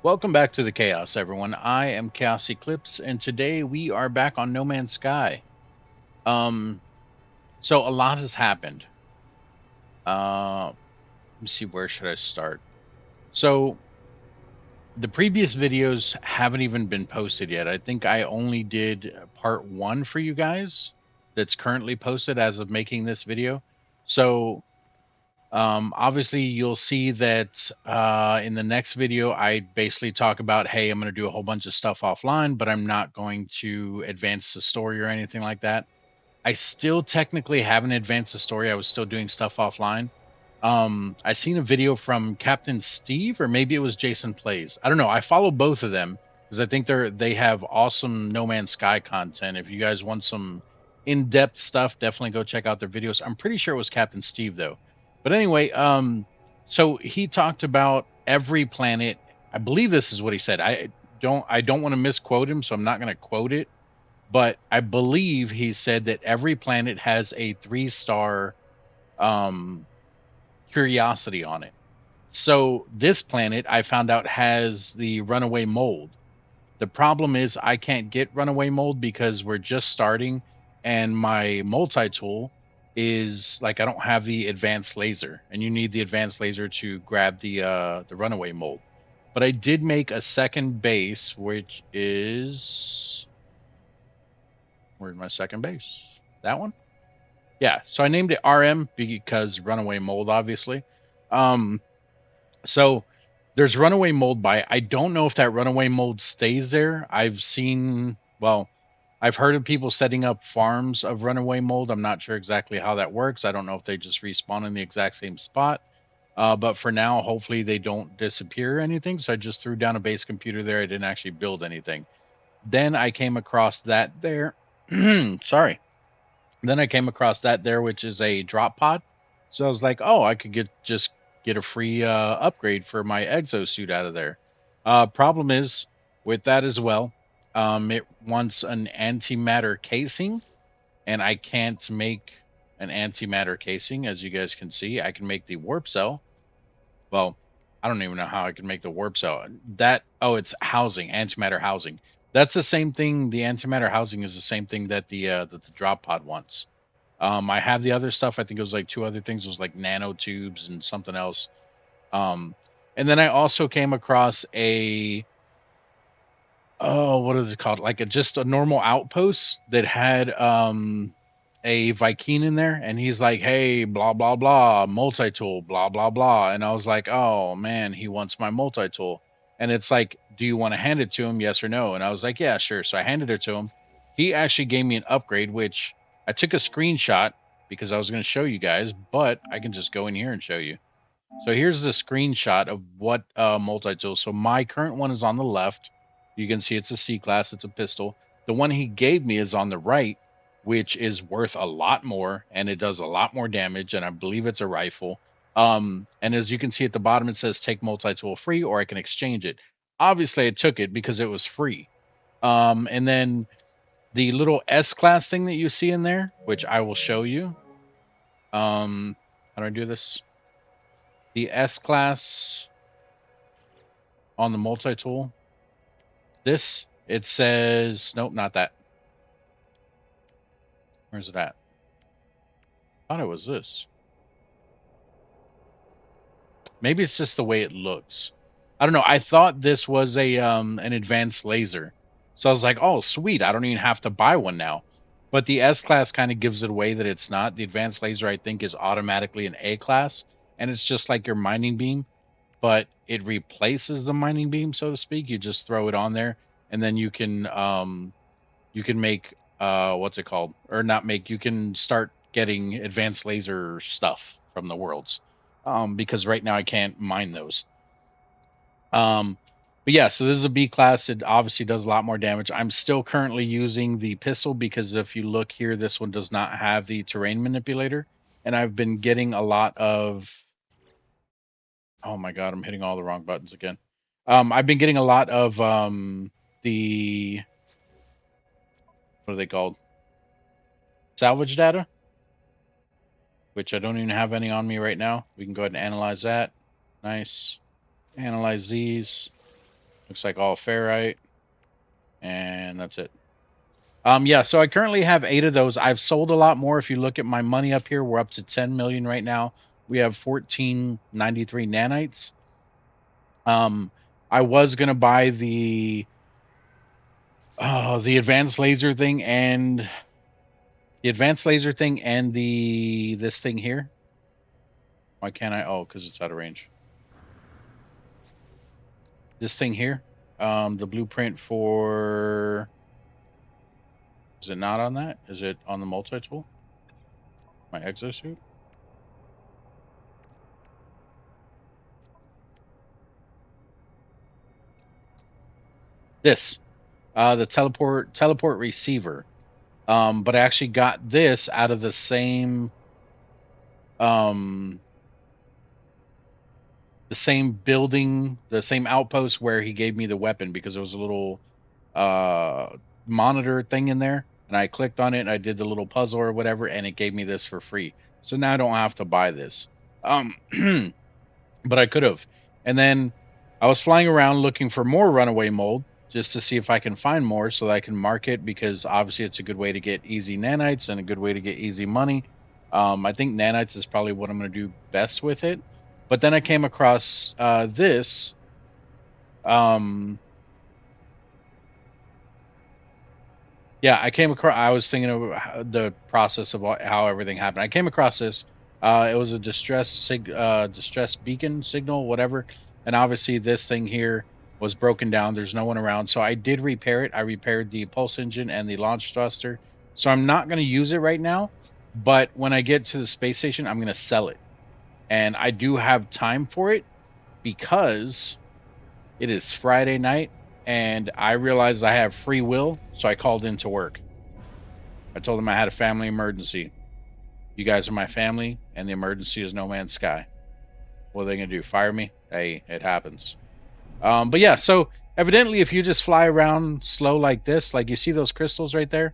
Welcome back to the Chaos, everyone. I am ChaosEclipse, and today we are back on No Man's Sky. Um, so a lot has happened. Let me see, where should I start? So the previous videos haven't even been posted yet. I think I only did part one for you guys. That's currently posted as of making this video. So obviously, you'll see that in the next video, I basically talk about, hey, I'm going to do a whole bunch of stuff offline, but I'm not going to advance the story or anything like that. I still technically haven't advanced the story. I was still doing stuff offline. I seen a video from Captain Steve, or maybe it was Jason Plays. I don't know. I follow both of them because I think they have awesome No Man's Sky content. If you guys want some in-depth stuff, definitely go check out their videos. I'm pretty sure it was Captain Steve though. But anyway, so he talked about every planet. I believe this is what he said. I don't want to misquote him, so I'm not going to quote it, but I believe he said that every planet has a 3-star um, curiosity on it. So this planet I found out has the runaway mold. The problem is I can't get runaway mold because we're just starting, and my multi-tool is like I don't have the advanced laser, and you need the advanced laser to grab the runaway mold. But I did make a second base, which is, where's my second base? That one? Yeah. So I named it RM because runaway mold, obviously. Um, so there's runaway mold by. I don't know if that runaway mold stays there. I've heard of people setting up farms of runaway mold. I'm not sure exactly how that works. I don't know if they just respawn in the exact same spot. But for now, hopefully they don't disappear or anything. So I just threw down a base computer there. I didn't actually build anything. Then I came across that there. Sorry. Then I came across that there, which is a drop pod. So I was like, oh, I could get a free upgrade for my exosuit out of there. Problem is with that as well, it wants an antimatter casing, and I can't make an antimatter casing. As you guys can see, I can make the warp cell. Well, I don't even know how I can make the warp cell. It's housing, antimatter housing. That's the same thing. The antimatter housing is the same thing that the drop pod wants. I have the other stuff. I think it was like two other things. It was like nanotubes and something else. Um, and then I also came across what is it called? Like just a normal outpost that had a Viking in there, and he's like, "Hey, blah blah blah, multi tool, blah blah blah," and I was like, "Oh man, he wants my multi tool," and it's like, "Do you want to hand it to him? Yes or no?" And I was like, "Yeah, sure." So I handed it to him. He actually gave me an upgrade, which I took a screenshot because I was going to show you guys, but I can just go in here and show you. So here's the screenshot of what multi-tool. So my current one is on the left. You can see it's a C class. It's a pistol. The one he gave me is on the right, which is worth a lot more and it does a lot more damage. And I believe it's a rifle. And as you can see at the bottom, it says take multi-tool free, or I can exchange it. Obviously, I took it because it was free. And then the little S class thing that you see in there, which I will show you. How do I do this? The S class on the multi-tool. This, it says, nope, not that. Where's it at? I thought it was this. Maybe it's just the way it looks. I don't know. I thought this was a an advanced laser. So I was like, oh sweet, I don't even have to buy one now. But the S class kind of gives it away that it's not. The advanced laser, I think, is automatically an A class, and it's just like your mining beam, but it replaces the mining beam, so to speak. You just throw it on there, and then you can make what's it called, or not make, you can start getting advanced laser stuff from the worlds, because right now I can't mine those. But yeah, so this is a B class. It obviously does a lot more damage. I'm still currently using the pistol because if you look here, this one does not have the terrain manipulator, and I've been getting a lot of, oh my god, I'm hitting all the wrong buttons again. I've been getting a lot of the, what are they called, salvage data, which I don't even have any on me right now. We can go ahead and analyze that. Nice. Analyze these. Looks like all ferrite, and that's it. Yeah, so I currently have 8 of those. I've sold a lot more. If you look at my money up here, we're up to 10 million right now. We have 1493 nanites. I was gonna buy the advanced laser thing and the this thing here. Why can't I? Oh, because it's out of range. This thing here. The blueprint for, is it not on that? Is it on the multi-tool? My exosuit? This. The teleport receiver. But I actually got this out of um the same building, the same outpost where he gave me the weapon, because there was a little uh monitor thing in there, and I clicked on it and I did the little puzzle or whatever, and it gave me this for free. So now I don't have to buy this. Um but I could have. And then I was flying around looking for more runaway mold just to see if I can find more so that I can market, because obviously it's a good way to get easy nanites and a good way to get easy money. I think nanites is probably what I'm going to do best with it. But then I came across this. Um, Yeah, I came across. I was thinking of the process of how everything happened. I came across this. It was a distress beacon signal, whatever. And obviously, this thing here was broken down. There's no one around, so I did repair it. I repaired the pulse engine and the launch thruster. So I'm not going to use it right now. But when I get to the space station, I'm going to sell it, and I do have time for it because it is Friday night, and I realized I have free will, so I called into work. I told them I had a family emergency. You guys are my family, and the emergency is No Man's Sky. What are they going to do? Fire me? Hey, it happens. But yeah, so evidently, if you just fly around slow like this, like you see those crystals right there,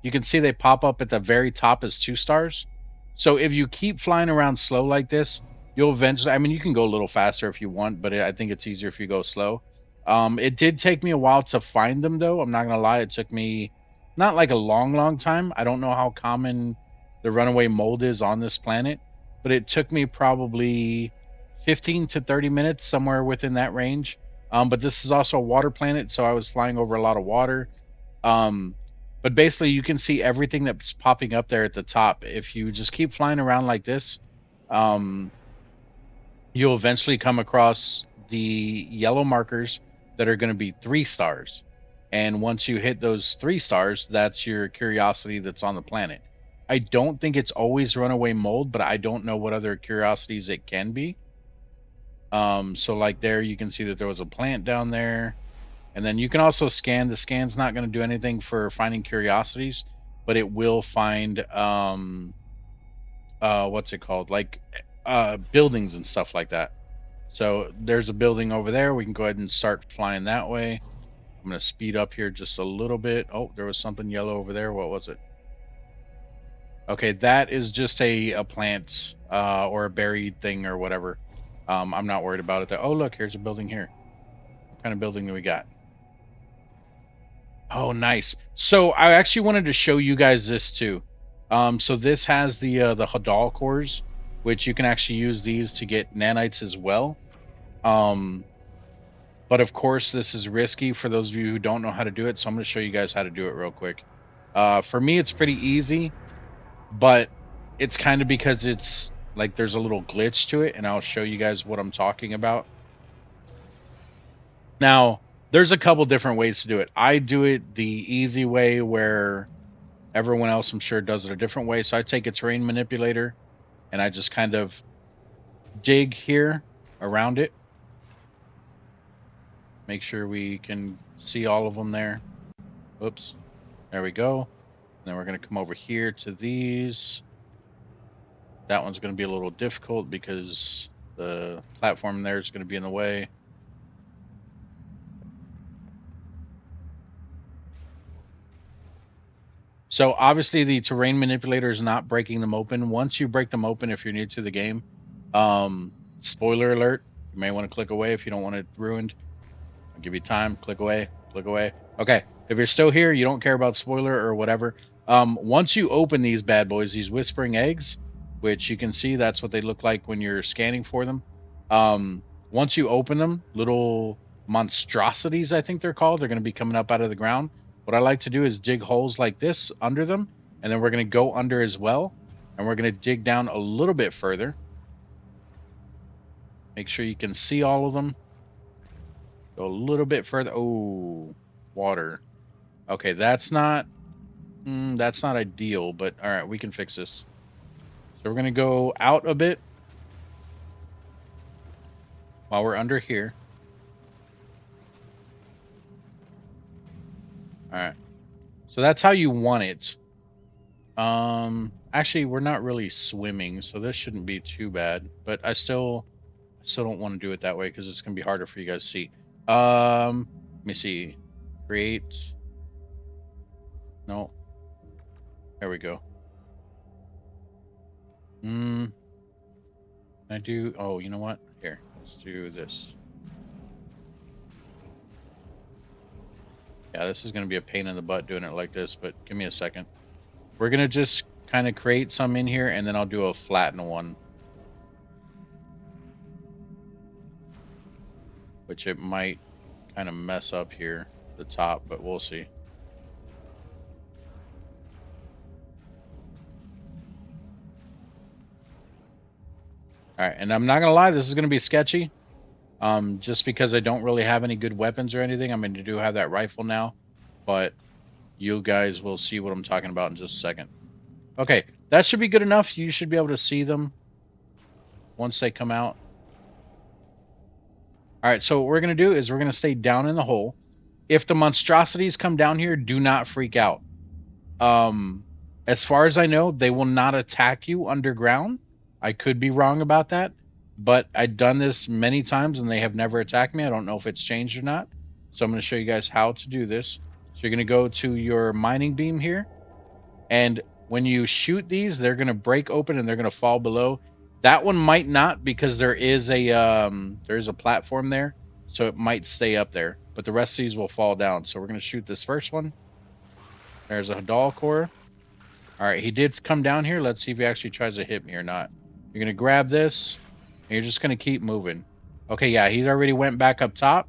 you can see they pop up at the very top as 2 stars. So if you keep flying around slow like this, you'll eventually, I mean, you can go a little faster if you want, but I think it's easier if you go slow. It did take me a while to find them, though. I'm not going to lie. It took me not like a long, long time. I don't know how common the runaway mold is on this planet, but it took me probably 15 to 30 minutes, somewhere within that range. But this is also a water planet, so I was flying over a lot of water. Um, but basically, you can see everything that's popping up there at the top. If you just keep flying around like this, um, you'll eventually come across the yellow markers that are going to be 3 stars. And once you hit those 3 stars, that's your curiosity that's on the planet. I don't think it's always runaway mold, but I don't know what other curiosities it can be. So like there, you can see that there was a plant down there. And then you can also scan. The scan's not going to do anything for finding curiosities, but it will find what's it called? Like buildings and stuff like that. So there's a building over there. We can go ahead and start flying that way. I'm going to speed up here just a little bit. Oh, there was something yellow over there. What was it? Okay, that is just a plant or a buried thing or whatever. I'm not worried about it. Oh, look, here's a building here. What kind of building do we got? Oh, nice. So I actually wanted to show you guys this too. So this has the Hadal cores, which you can actually use these to get nanites as well. Um, but of course, this is risky for those of you who don't know how to do it. So I'm going to show you guys how to do it real quick. For me, it's pretty easy, but it's kind of because it's like there's a little glitch to it, and I'll show you guys what I'm talking about. Now, there's a couple different ways to do it. I do it the easy way, where everyone else, I'm sure, does it a different way. So I take a terrain manipulator and I just kind of dig here around it. Make sure we can see all of them there. Oops. There we go. And then we're going to come over here to these. That one's going to be a little difficult because the platform there is going to be in the way. So obviously the terrain manipulator is not breaking them open. Once you break them open, if you're new to the game, spoiler alert, you may want to click away if you don't want it ruined. I'll give you time. Click away. Click away. Okay. If you're still here, you don't care about spoiler or whatever. Once you open these bad boys, these whispering eggs, which you can see that's what they look like when you're scanning for them. Once you open them, little monstrosities, I think they're called, they're going to be coming up out of the ground. What I like to do is dig holes like this under them, and then we're going to go under as well, and we're going to dig down a little bit further. Make sure you can see all of them. Go a little bit further. Oh, water. Okay, that's not ideal, but all right, we can fix this. So we're gonna go out a bit while we're under here. All right. So that's how you want it. Actually, we're not really swimming, so this shouldn't be too bad. But I still don't want to do it that way because it's gonna be harder for you guys to see. Let me see. Create. No. There we go. I do. Oh, you know what? Here, let's do this. Yeah, this is going to be a pain in the butt doing it like this, but give me a second. We're going to just kind of create some in here, and then I'll do a flatten one. Which it might kind of mess up here, the top, but we'll see. All right, and I'm not going to lie, this is going to be sketchy. Just because I don't really have any good weapons or anything. I mean, I do have that rifle now, but you guys will see what I'm talking about in just a second. Okay, that should be good enough. You should be able to see them once they come out. All right, so what we're going to do is we're going to stay down in the hole. If the monstrosities come down here, do not freak out. As far as I know, they will not attack you underground. I could be wrong about that, but I've done this many times and they have never attacked me. I don't know if it's changed or not. So I'm going to show you guys how to do this. So you're going to go to your mining beam here, and when you shoot these, they're going to break open and they're going to fall below. That one might not, because there is a platform there, so it might stay up there. But the rest of these will fall down. So we're going to shoot this first one. There's a Hadal core. All right, he did come down here. Let's see if he actually tries to hit me or not. You're going to grab this, and you're just going to keep moving. Okay, yeah, he's already went back up top.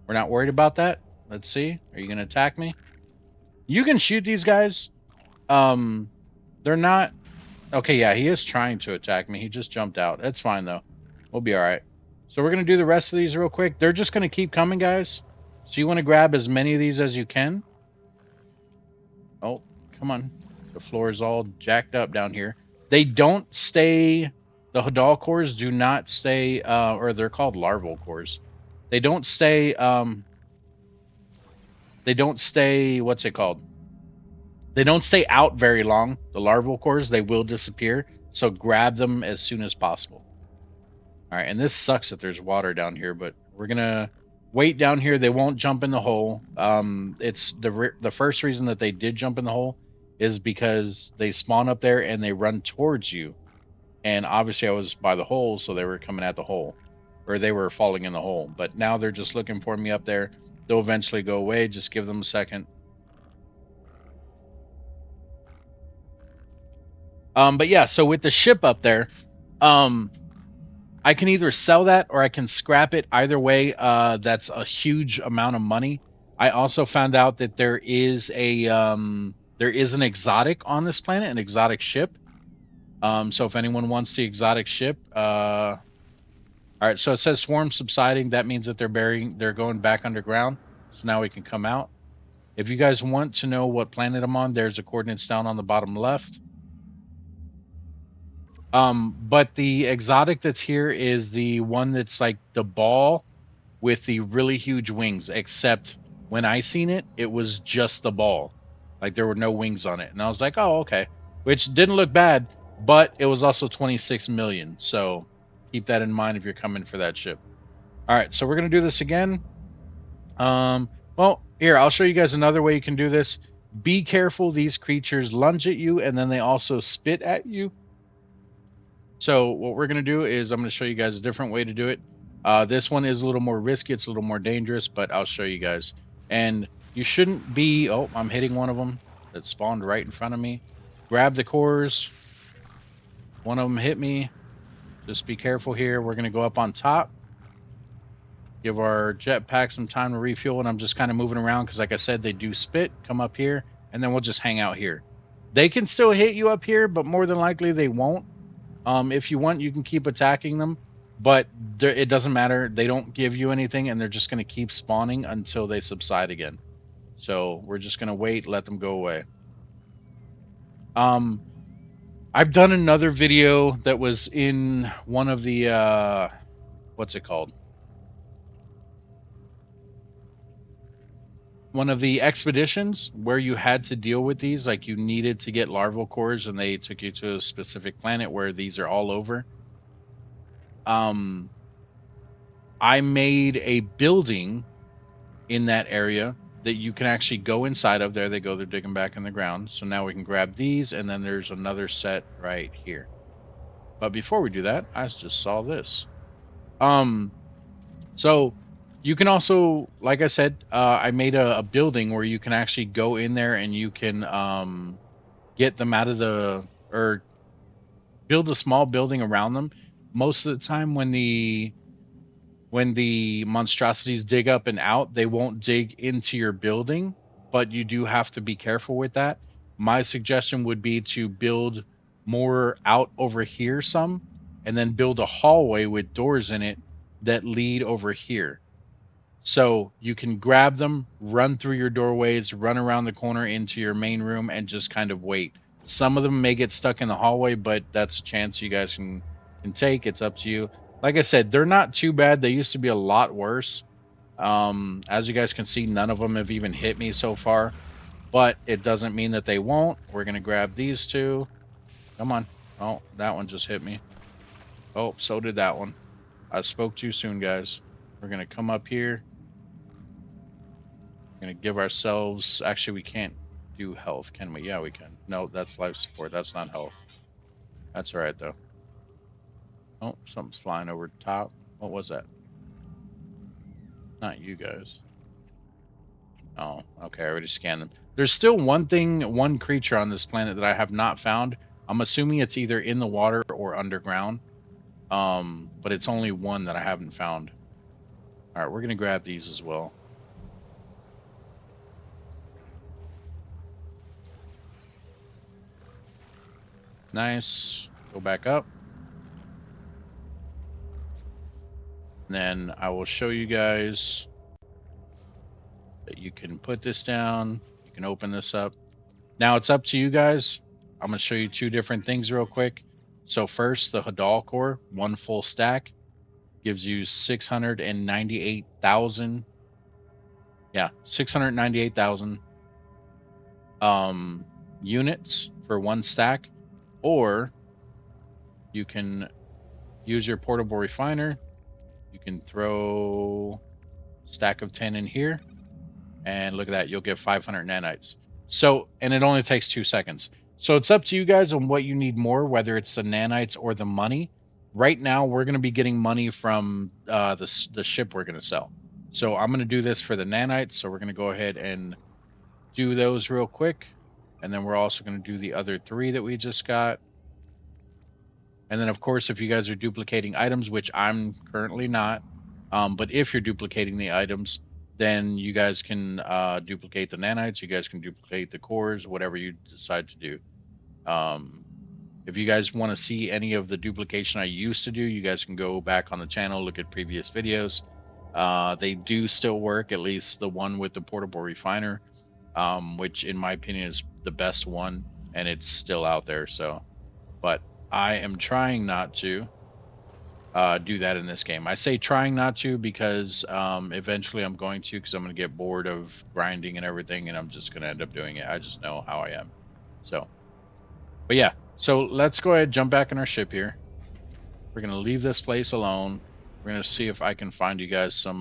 We're not worried about that. Let's see. Are you going to attack me? You can shoot these guys. They're not... Okay, yeah, he is trying to attack me. He just jumped out. That's fine, though. We'll be all right. So we're going to do the rest of these real quick. They're just going to keep coming, guys. So you want to grab as many of these as you can. Oh, come on. The floor is all jacked up down here. They don't stay... The Hadal cores do not stay... or they're called larval cores. They don't stay... they don't stay... What's it called? They don't stay out very long. The larval cores, they will disappear. So grab them as soon as possible. All right, and this sucks that there's water down here, but we're gonna wait down here. They won't jump in the hole. It's the first reason that they did jump in the hole is because they spawn up there and they run towards you. And obviously I was by the hole, so they were coming at the hole, or they were falling in the hole. But now they're just looking for me up there. They'll eventually go away. Just give them a second. But yeah, so with the ship up there, I can either sell that or I can scrap it. Either way, that's a huge amount of money. I also found out that there is an exotic on this planet, an exotic ship. So if anyone wants the exotic ship, all right. So it says swarm subsiding. That means that they're going back underground. So now we can come out. If you guys want to know what planet I'm on, there's the coordinates down on the bottom left. But the exotic that's here is the one that's like the ball with the really huge wings, except when I seen it, it was just the ball. Like there were no wings on it. And I was like, oh, okay. Which didn't look bad, but it was also 26 million. So keep that in mind if you're coming for that ship. All right, so we're going to do this again. Well, here, I'll show you guys another way you can do this. Be careful. These creatures lunge at you, and then they also spit at you. So what we're going to do is I'm going to show you guys a different way to do it. This one is a little more risky. It's a little more dangerous, but I'll show you guys. And you shouldn't be. Oh, I'm hitting one of them that spawned right in front of me. Grab the cores. One of them hit me. Just be careful here. We're going to go up on top. Give our jetpack some time to refuel. And I'm just kind of moving around because, like I said, they do spit. Come up here. And then we'll just hang out here. They can still hit you up here, but more than likely they won't. If you want, you can keep attacking them, but it doesn't matter. They don't give you anything, and they're just going to keep spawning until they subside again. So we're just going to wait, let them go away. I've done another video that was in one of the what's it called? One of the expeditions where you had to deal with these, like you needed to get larval cores, and they took you to a specific planet where these are all over. I made a building in that area that you can actually go inside of. There they go, they're digging back in the ground. So now we can grab these, and then there's another set right here. But before we do that, I just saw this. So you can also, like I said, I made a building where you can actually go in there and you can get them out of the, or build a small building around them. Most of the time when the monstrosities dig up and out, they won't dig into your building, but you do have to be careful with that. My suggestion would be to build more out over here some, and then build a hallway with doors in it that lead over here. So you can grab them, run through your doorways, run around the corner into your main room, and just kind of wait. Some of them may get stuck in the hallway, but that's a chance you guys can take. It's up to you. Like I said, they're not too bad. They used to be a lot worse. As you guys can see, none of them have even hit me so far, but it doesn't mean that they won't. We're gonna grab these two. Come on. Oh, that one just hit me. Oh, so did that one. I spoke too soon, guys. We're gonna come up here. We're gonna give ourselves. Actually, we can't do health, can we? Yeah, we can. No, that's life support. That's not health. That's all right though. Oh, something's flying over the top. What was that? Not you guys. Oh, okay. I already scanned them. There's still one creature on this planet that I have not found. I'm assuming it's either in the water or underground. But it's only one that I haven't found. All right, we're gonna grab these as well. Nice. Go back up. And then I will show you guys that you can put this down. You can open this up. Now it's up to you guys. I'm going to show you two different things real quick. So first, the Hadal core, one full stack, gives you 698,000. Yeah, 698,000 units for one stack. Or you can use your portable refiner. You can throw a stack of 10 in here. And look at that, you'll get 500 nanites. So, and it only takes 2 seconds. So it's up to you guys on what you need more, whether it's the nanites or the money. Right now, we're going to be getting money from the ship we're going to sell. So I'm going to do this for the nanites. So we're going to go ahead and do those real quick. And then we're also going to do the other 3 that we just got. And then, of course, if you guys are duplicating items, which I'm currently not, but if you're duplicating the items, then you guys can duplicate the nanites. You guys can duplicate the cores, whatever you decide to do. If you guys want to see any of the duplication I used to do, you guys can go back on the channel, look at previous videos. They do still work, at least the one with the portable refiner, which in my opinion is the best one, and it's still out there. So, but I am trying not to do that in this game. I say trying not to because eventually I'm going to, because I'm going to get bored of grinding and everything, and I'm just going to end up doing it. I just know how I am. So, but yeah, so let's go ahead, jump back in our ship here. We're going to leave this place alone. We're going to see if I can find you guys some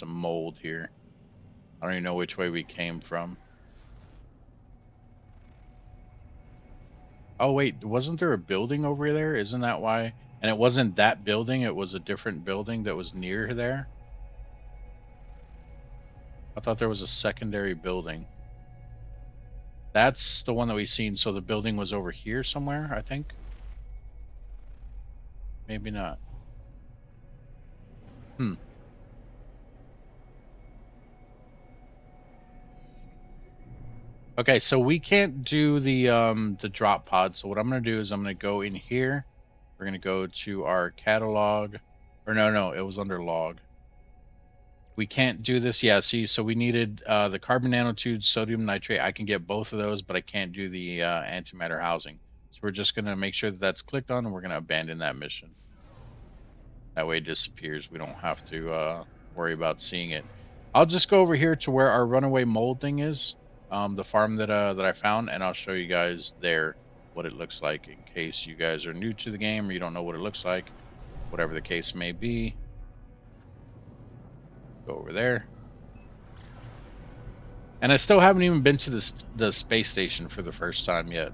mold here. I don't even know which way we came from. Oh wait, wasn't there a building over there? Isn't that why? And it wasn't that building, it was a different building that was near there. I thought there was a secondary building. That's the one that we seen. So the building was over here somewhere, I think. Maybe not. Hmm. Okay, so we can't do the drop pod. So what I'm gonna do is I'm gonna go in here. We're gonna go to our catalog. Or no, it was under log. We can't do this. Yeah, see, so we needed the carbon nanotubes, sodium nitrate. I can get both of those, but I can't do the antimatter housing. So we're just gonna make sure that that's clicked on, and we're gonna abandon that mission. That way it disappears. We don't have to worry about seeing it. I'll just go over here to where our runaway mold thing is, the farm that I found, and I'll show you guys there what it looks like in case you guys are new to the game or you don't know what it looks like, whatever the case may be. Go over there. And I still haven't even been to the space station for the first time yet.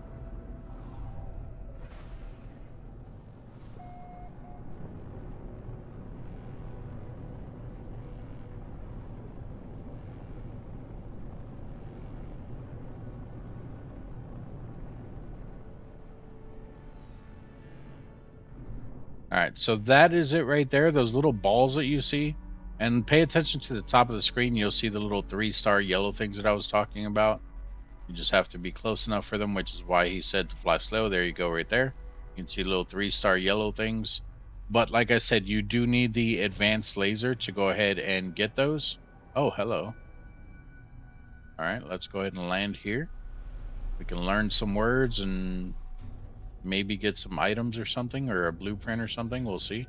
All right, so that is it right there. Those little balls that you see, and pay attention to the top of the screen. You'll see the little 3-star yellow things that I was talking about. You just have to be close enough for them, which is why he said to fly slow. There you go, right there. You can see little 3-star yellow things. But like I said, you do need the advanced laser to go ahead and get those. Oh, hello. All right, let's go ahead and land here. We can learn some words and maybe get some items or something, or a blueprint or something. We'll see.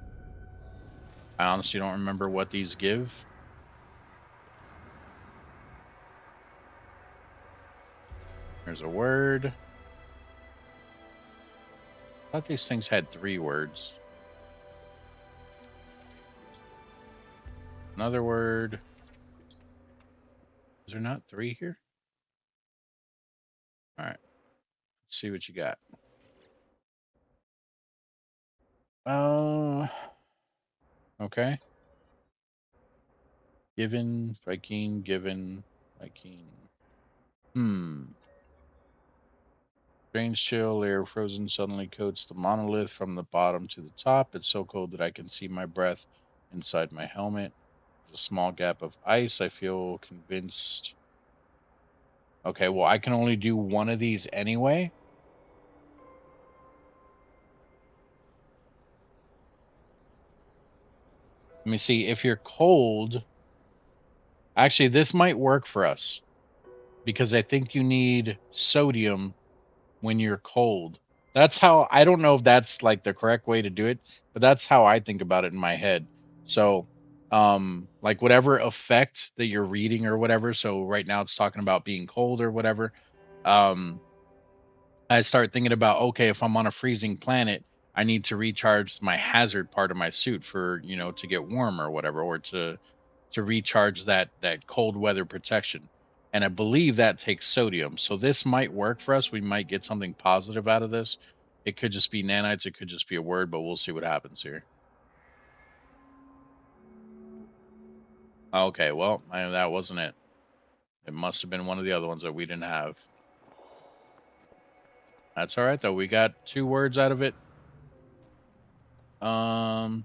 I honestly don't remember what these give. There's a word. I thought these things had 3 words. Another word. Is there not 3 here? All right. Let's see what you got. Okay. Given, Viking, given, Viking. Strange chill, layer frozen suddenly coats the monolith from the bottom to the top. It's so cold that I can see my breath inside my helmet. There's a small gap of ice. I feel convinced. Okay, well, I can only do one of these anyway. Let me see. If you're cold, actually, this might work for us because I think you need sodium when you're cold. That's how I don't know if that's like the correct way to do it, but that's how I think about it in my head. So, like whatever effect that you're reading or whatever. So right now it's talking about being cold or whatever. Um, I start thinking about, okay, if I'm on a freezing planet, I need to recharge my hazard part of my suit for, to get warm or whatever, or to recharge that cold weather protection. And I believe that takes sodium. So this might work for us. We might get something positive out of this. It could just be nanites, it could just be a word, but we'll see what happens here. Okay, well, that wasn't it. It must have been one of the other ones that we didn't have. That's all right though. We got 2 words out of it. I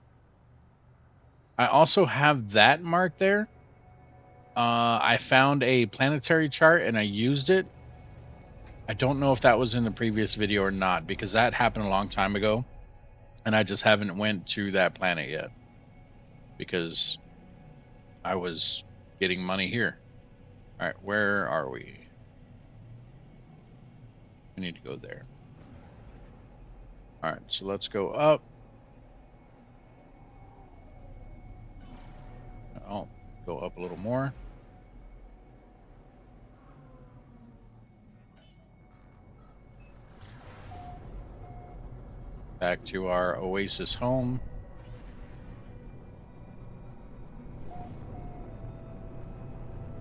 also have that mark there. I found a planetary chart and I used it. I don't know if that was in the previous video or not because that happened a long time ago and I just haven't went to that planet yet because I was getting money here. All right, where are we? We need to go there. All right, so let's go up. I'll go up a little more. Back to our Oasis home.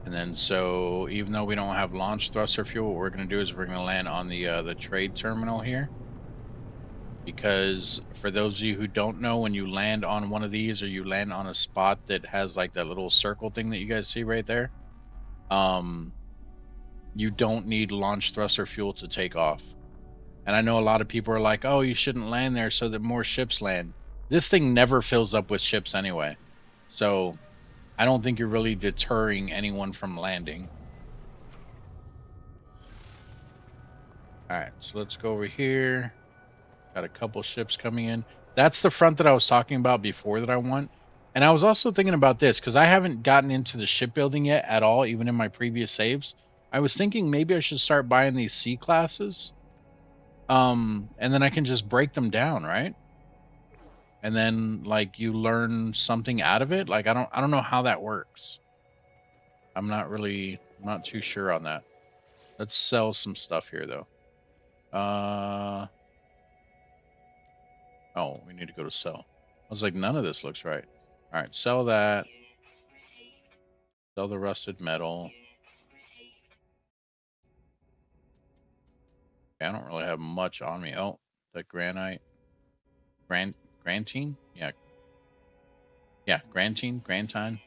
And then, so even though we don't have launch thruster fuel, what we're going to do is we're going to land on the trade terminal here. because for those of you who don't know, when you land on one of these or you land on a spot that has like that little circle thing that you guys see right there, um, you don't need launch thruster fuel to take off. And I know a lot of people are like, "Oh, you shouldn't land there so that more ships land." This thing never fills up with ships anyway, so I don't think you're really deterring anyone from landing. All right, so let's go over here. Got a couple ships coming in. That's the front that I was talking about before that I want. And I was also thinking about this because I haven't gotten into the shipbuilding yet at all, even in my previous saves. I was thinking maybe I should start buying these C classes. And then I can just break them down, right? And then like you learn something out of it. Like I don't know how that works. I'm not too sure on that. Let's sell some stuff here though. Oh, we need to go to sell. I was like, none of this looks right. All right, sell that. Sell the rusted metal. Okay, I don't really have much on me. Oh, the granite. Grantine? Yeah. Yeah, Grantine. We'll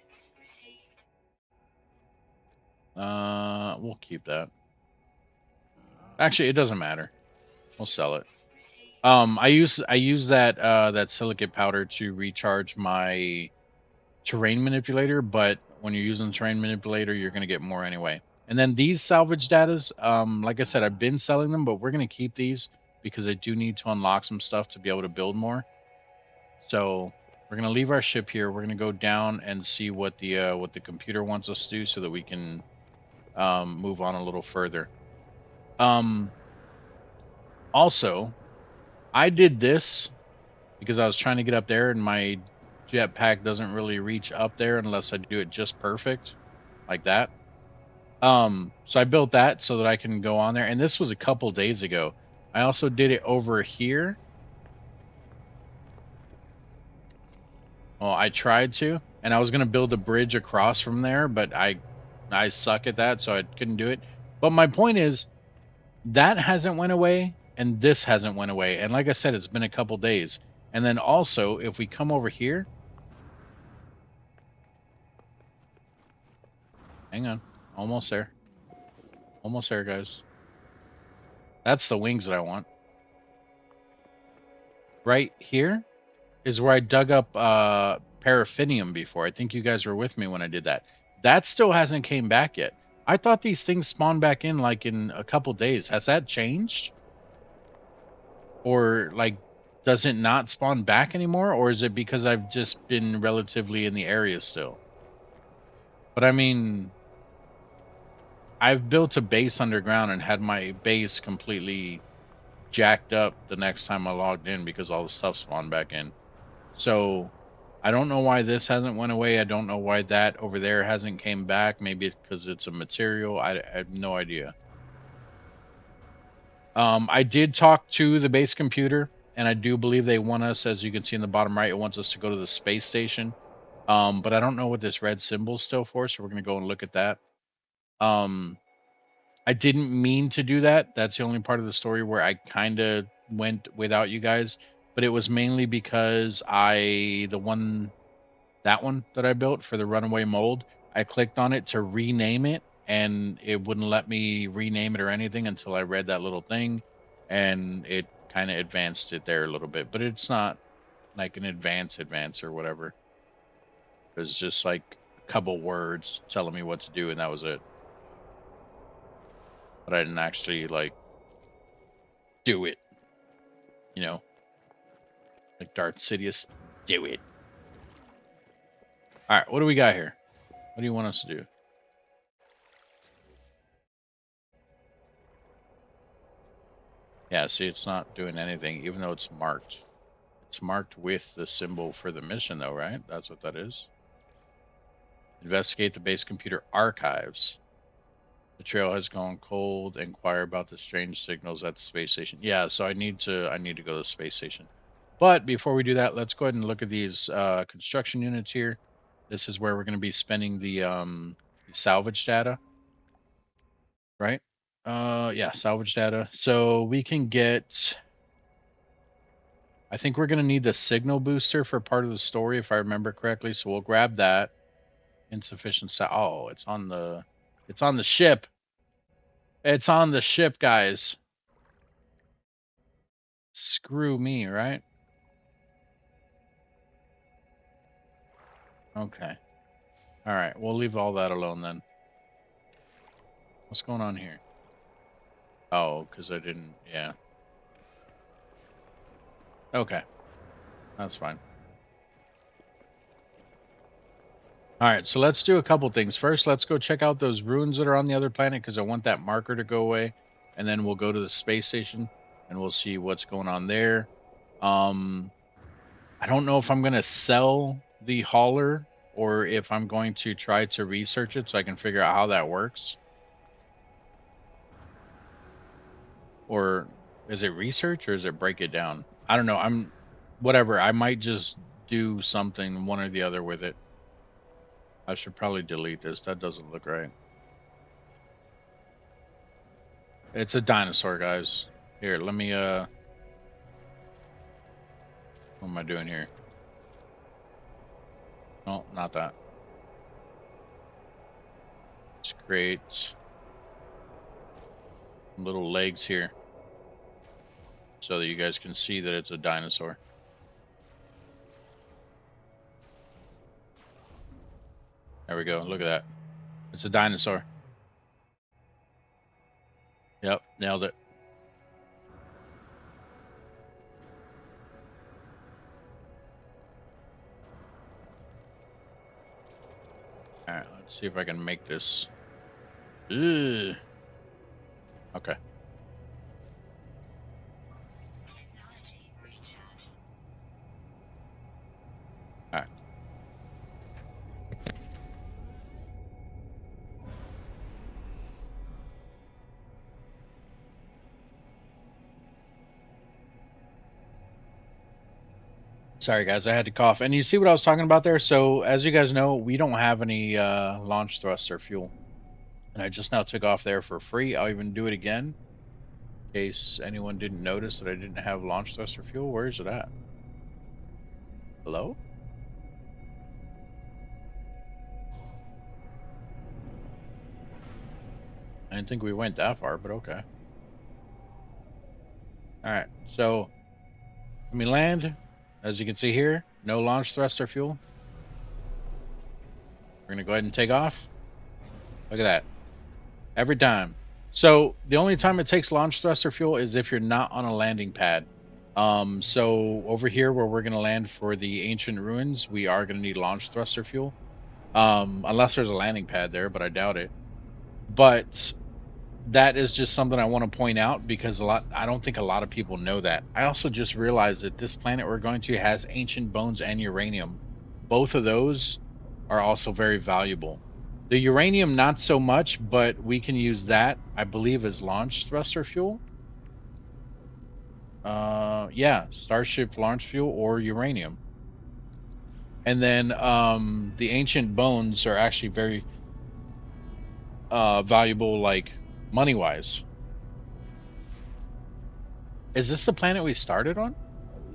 keep that. Actually, it doesn't matter. We'll sell it. I use that silicate powder to recharge my terrain manipulator, but when you're using the terrain manipulator, you're going to get more anyway. And then these salvage datas, like I said, I've been selling them, but we're going to keep these because I do need to unlock some stuff to be able to build more. So we're going to leave our ship here. We're going to go down and see what the computer wants us to do so that we can move on a little further. Um, Also, I did this because I was trying to get up there, and my jetpack doesn't really reach up there unless I do it just perfect, like that. So I built that so that I can go on there, and this was a couple days ago. I also did it over here. Well, I tried to, and I was gonna build a bridge across from there, but I suck at that, so I couldn't do it. But my point is that hasn't went away, and this hasn't went away. And like I said, it's been a couple days. And then also, if we come over here, hang on, almost there, guys. That's the wings that I want. Right here is where I dug up paraffinium before. I think you guys were with me when I did that. That still hasn't came back yet. I thought these things spawn back in like in a couple days. Has that changed? Or like does it not spawn back anymore? Or is it because I've just been relatively in the area still? But I mean, I've built a base underground and had my base completely jacked up the next time I logged in because all the stuff spawned back in. So I don't know why this hasn't went away. I don't know why that over there hasn't came back. Maybe it's because it's a material. I have no idea. I did talk to the base computer, and I do believe they want us, as you can see in the bottom right, it wants us to go to the space station. But I don't know what this red symbol is still for, so we're gonna go and look at that. Um, I didn't mean to do that. That's the only part of the story where I kind of went without you guys, but it was mainly because that one that I built for the runaway mold, I clicked on it to rename it and it wouldn't let me rename it or anything until I read that little thing, and it kind of advanced it there a little bit, but it's not like an advance or whatever. It was just like a couple words telling me what to do and that was it. But I didn't actually like do it, you know, like Darth Sidious, do it. All right, what do we got here? What do you want us to do? Yeah, see, it's not doing anything, even though it's marked. It's marked with the symbol for the mission, though, right? That's what that is. Investigate the base computer archives. The trail has gone cold. Inquire about the strange signals at the space station. Yeah, so I need to go to the space station. But before we do that, let's go ahead and look at these construction units here. This is where we're going to be spending the salvage data, right? Yeah, salvage data. So we can get I think we're gonna need the signal booster for part of the story, if I remember correctly. So we'll grab that. Insufficient oh, it's on the ship. It's on the ship, guys. Screw me, right? Okay. All right, we'll leave all that alone then. What's going on here? Oh, because I didn't, yeah. Okay, that's fine. All right, so let's do a couple things. First, let's go check out those ruins that are on the other planet because I want that marker to go away. And then we'll go to the space station and we'll see what's going on there. Um, I don't know if I'm going to sell the hauler or if I'm going to try to research it so I can figure out how that works. Or is it research or is it break it down? I don't know. I'm whatever. I might just do something one or the other with it. I should probably delete this. That doesn't look right. It's a dinosaur, guys. Here, let me what am I doing here? No, not that. Let's create little legs here so that you guys can see that it's a dinosaur. There we go. Look at that. It's a dinosaur. Yep, nailed it. All right, let's see if I can make this. Ugh. Okay. All right. Sorry, guys, I had to cough. And you see what I was talking about there? So, as you guys know, we don't have any launch thruster fuel. And I just now took off there for free. I'll even do it again in case anyone didn't notice that I didn't have launch thruster fuel. Where is it at? Hello? I didn't think we went that far, but okay. All right, so let me land. As you can see here, no launch thruster fuel. We're going to go ahead and take off. Look at that. Every time. So the only time it takes launch thruster fuel is if you're not on a landing pad. So over here where we're going to land for the ancient ruins, we are going to need launch thruster fuel. Unless there's a landing pad there, but I doubt it. But that is just something I want to point out because I don't think a lot of people know that. I also just realized that this planet we're going to has ancient bones and uranium. Both of those are also very valuable. The uranium not so much, but we can use that, I believe, as launch thruster fuel. Yeah, Starship launch fuel or uranium. And then the ancient bones are actually very valuable, like money wise. Is this the planet we started on?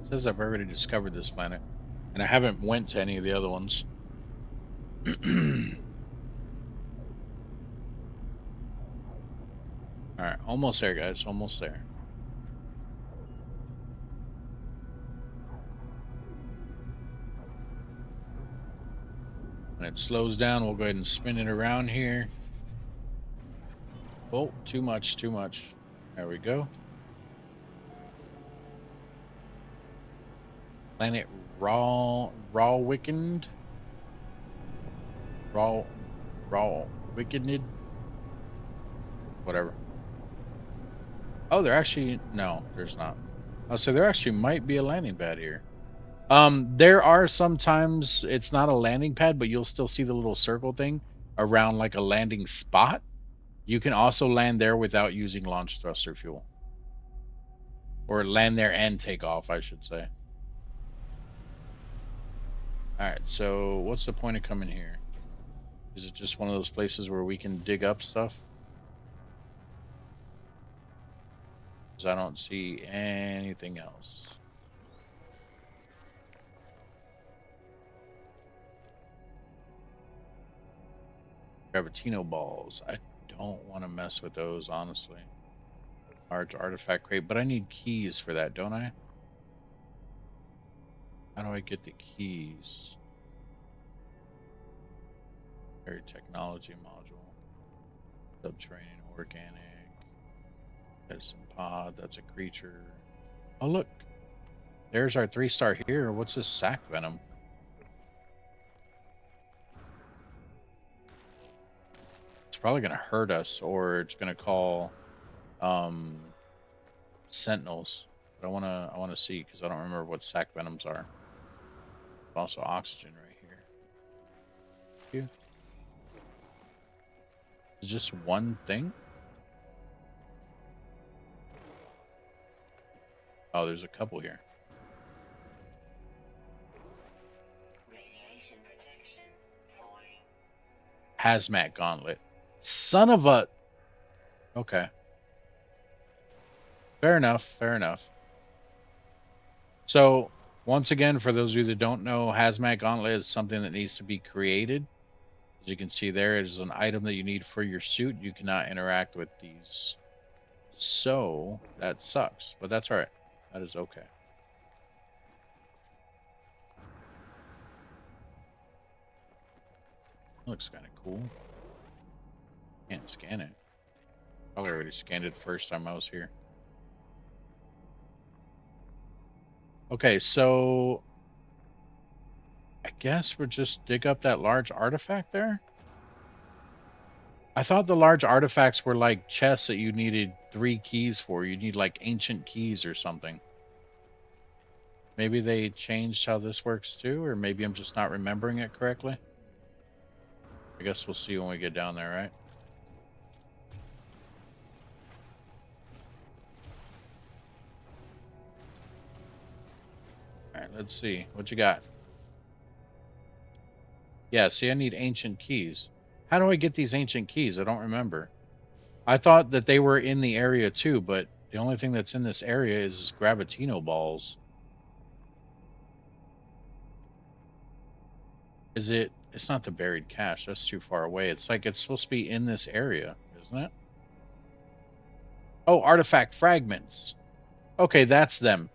It says I've already discovered this planet, and I haven't went to any of the other ones. All right, almost there, guys. Almost there. When it slows down, we'll go ahead and spin it around here. Oh, too much, too much. There we go. Planet Raw Wickened. Raw Wickened. Whatever. Oh, there actually no, there's not. Oh, so there actually might be a landing pad here. There are sometimes it's not a landing pad, but you'll still see the little circle thing around like a landing spot. You can also land there without using launch thruster fuel. Or land there and take off, I should say. Alright, so what's the point of coming here? Is it just one of those places where we can dig up stuff? Because I don't see anything else. Gravitino balls. I don't want to mess with those, honestly. Large artifact crate, but I need keys for that, don't I? How do I get the keys? Very technology module. Subterranean organic. Medicine pod. That's a creature. Oh, look. There's our 3-star here. What's this sac venom? It's probably going to hurt us, or it's going to call sentinels. But I want to see, because I don't remember what sac venoms are. Also oxygen right here. Is just one thing? Oh, there's a couple here. Radiation protection falling. Hazmat gauntlet. Son of a... Okay. Fair enough. Fair enough. So, once again, for those of you that don't know, Hazmat Gauntlet is something that needs to be created. As you can see there, it is an item that you need for your suit. You cannot interact with these. So, that sucks. But that's alright. That is okay. Looks kind of cool. Can't scan it. Probably already scanned it the first time I was here. Okay, so I guess we'll just dig up that large artifact there. I thought the large artifacts were like chests that you needed 3 keys for. You need like ancient keys or something. Maybe they changed how this works too, or maybe I'm just not remembering it correctly. I guess we'll see when we get down there, right? All right, let's see. What you got? Yeah, see, I need ancient keys. How do I get these ancient keys? I don't remember. I thought that they were in the area too, but the only thing that's in this area is Gravitino balls. Is it? It's not the buried cache. That's too far away. It's like it's supposed to be in this area, isn't it? Oh, artifact fragments. Okay, that's them.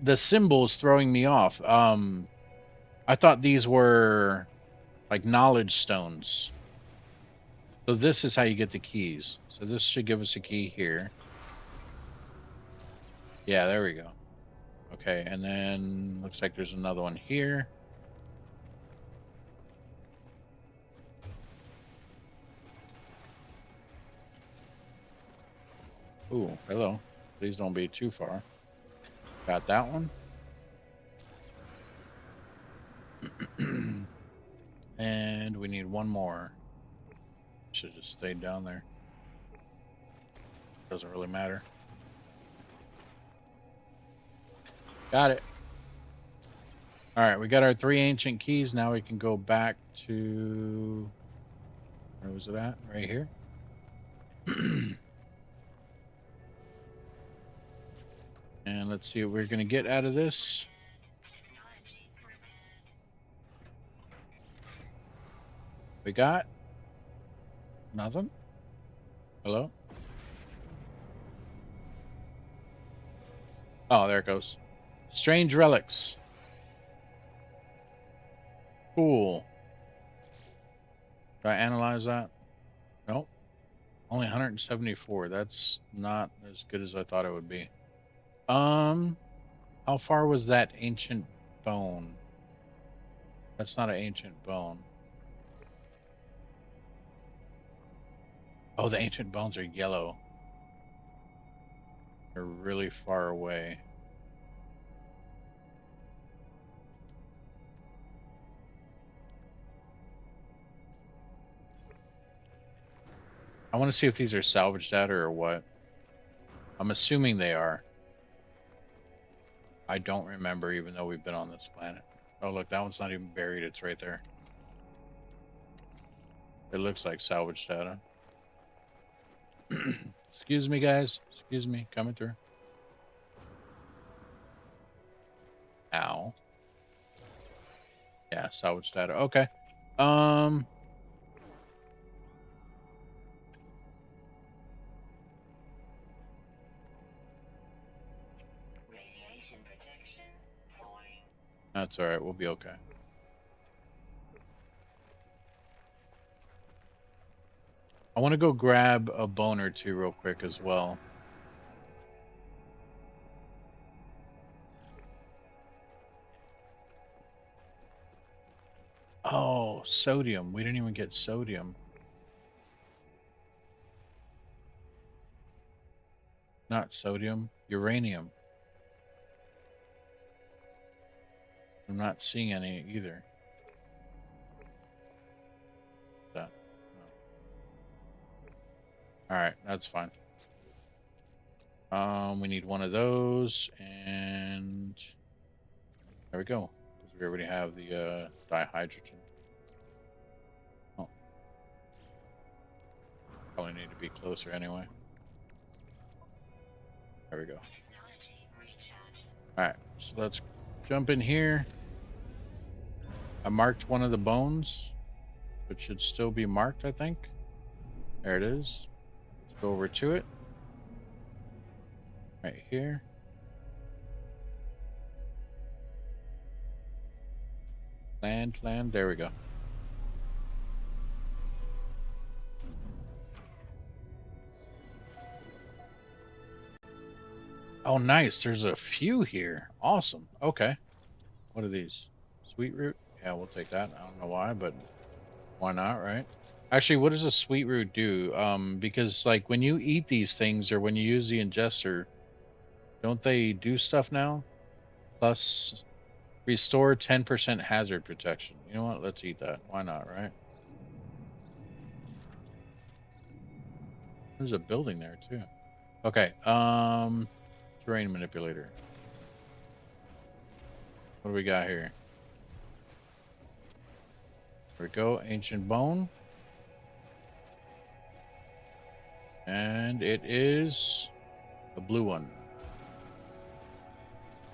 The symbol's throwing me off. I thought these were like knowledge stones. So this is how you get the keys. So this should give us a key here. Yeah, there we go. Okay, and then looks like there's another one here. Ooh, hello. Please don't be too far. Got that one. And we need one more. Should just stay down there. Doesn't really matter. Got it. All right, we got our 3 ancient keys. Now we can go back to... Where was it at? Right here. And let's see what we're going to get out of this. We got nothing. Hello? Oh, there it goes. Strange relics. Cool. Did I analyze that? Nope. Only 174. That's not as good as I thought it would be. How far was that ancient bone? That's not an ancient bone. Oh, the ancient bones are yellow. They're really far away. I want to see if these are salvage data or what. I'm assuming they are. I don't remember, even though we've been on this planet. Oh, look, that one's not even buried. It's right there. It looks like salvage data. Excuse me, guys. Excuse me. Coming through. Ow. Yeah, salvage data. Okay. That's all right. We'll be okay. I want to go grab a bone or two real quick as well. Oh, sodium. We didn't even get sodium. Not sodium, uranium. I'm not seeing any either. That. No. All right, that's fine. We need one of those, and there we go. Because we already have the dihydrogen. Oh, probably need to be closer anyway. There we go. All right, so let's jump in here. I marked one of the bones, which should still be marked, I think. There it is. Let's go over to it. Right here. Land. There we go. Oh, nice. There's a few here. Awesome. Okay. What are these? Sweet root? Yeah, we'll take that. I don't know why, but why not, right? Actually, what does a sweet root do? Because like when you eat these things or when you use the ingester, don't they do stuff now? Plus restore 10% hazard protection. You know what? Let's eat that. Why not, right? There's a building there too. Okay. Terrain manipulator. What do we got here? There we go. Ancient bone. And it is the blue one.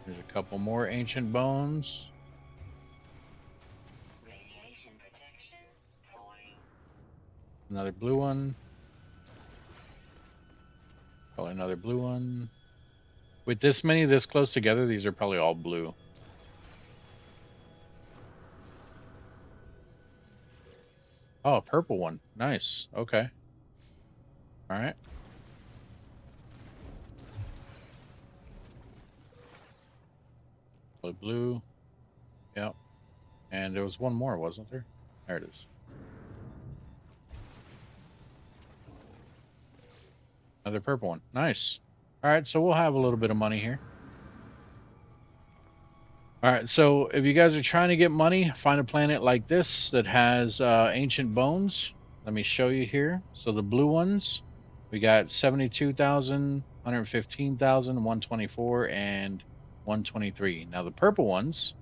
There's a couple more ancient bones. Radiation protection falling. Another blue one. Probably another blue one. With this many this close together, these are probably all blue. Oh, a purple one. Nice. Okay. All right. Blue. Yep. And there was one more, wasn't there? There it is. Another purple one. Nice. All right, so we'll have a little bit of money here. All right, so if you guys are trying to get money, find a planet like this that has ancient bones. Let me show you here. So the blue ones, we got 72,000, 115,000, 124, and 123. Now the purple ones,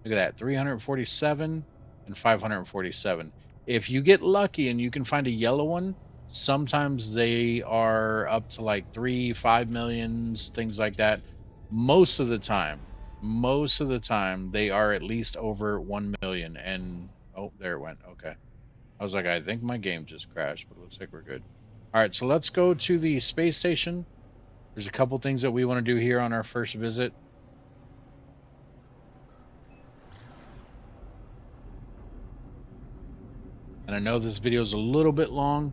look at that, 347 and 547. If you get lucky and you can find a yellow one, sometimes they are up to like 3, 5 millions, things like that. Most of the time, they are at least over 1 million. And oh, there it went. Okay. I was like, I think my game just crashed, but it looks like we're good. All right, so let's go to the space station. There's a couple things that we want to do here on our first visit. And I know this video is a little bit long,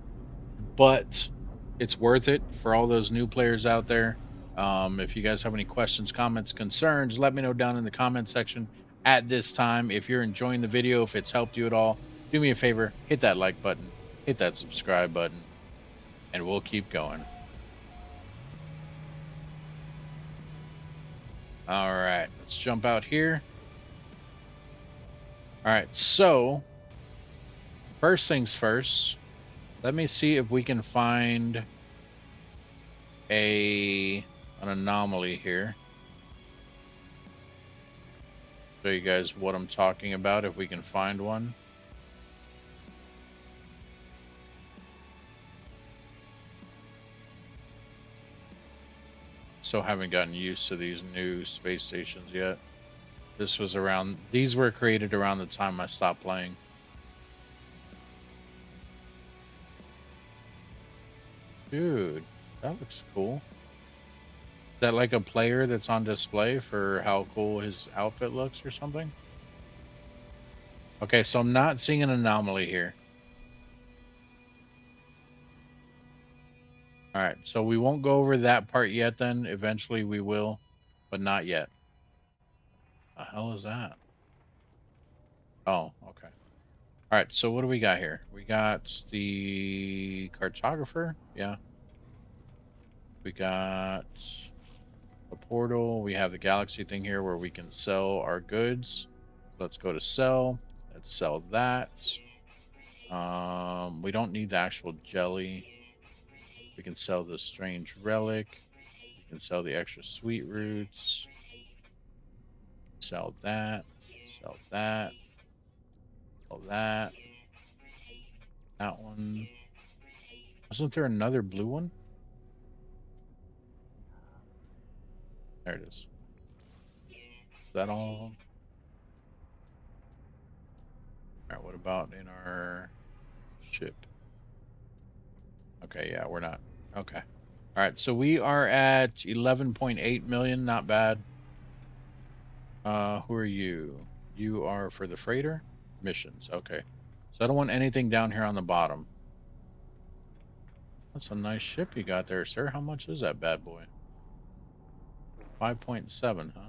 but it's worth it for all those new players out there. If you guys have any questions, comments, concerns, let me know down in the comment section at this time. If you're enjoying the video, if it's helped you at all, do me a favor, hit that like button, hit that subscribe button, and we'll keep going. All right, let's jump out here. All right, so first things first, let me see if we can find an anomaly here. Show you guys what I'm talking about if we can find one. Still haven't gotten used to these new space stations yet. These were created around the time I stopped playing. Dude, that looks cool. that like a player that's on display for how cool his outfit looks or something? Okay, so I'm not seeing an anomaly here. All right, so we won't go over that part yet then. Eventually we will, but not yet. The hell is that? Oh, okay. All right, so what do we got here? We got the cartographer. Yeah. We got a portal. We have the galaxy thing here where we can sell our goods. So let's go to sell. Let's sell that. We don't need the actual jelly. We can sell the strange relic. We can sell the extra sweet roots. Sell that. Sell that. Sell that. That one. Wasn't there another blue one? There it is. Is that all of them? All right, what about in our ship? Okay, yeah, we're not. Okay. All right, so we are at 11.8 million, not bad. Who are you? You are for the freighter? Missions, okay. So I don't want anything down here on the bottom. That's a nice ship you got there, sir. How much is that bad boy? 5.7, huh?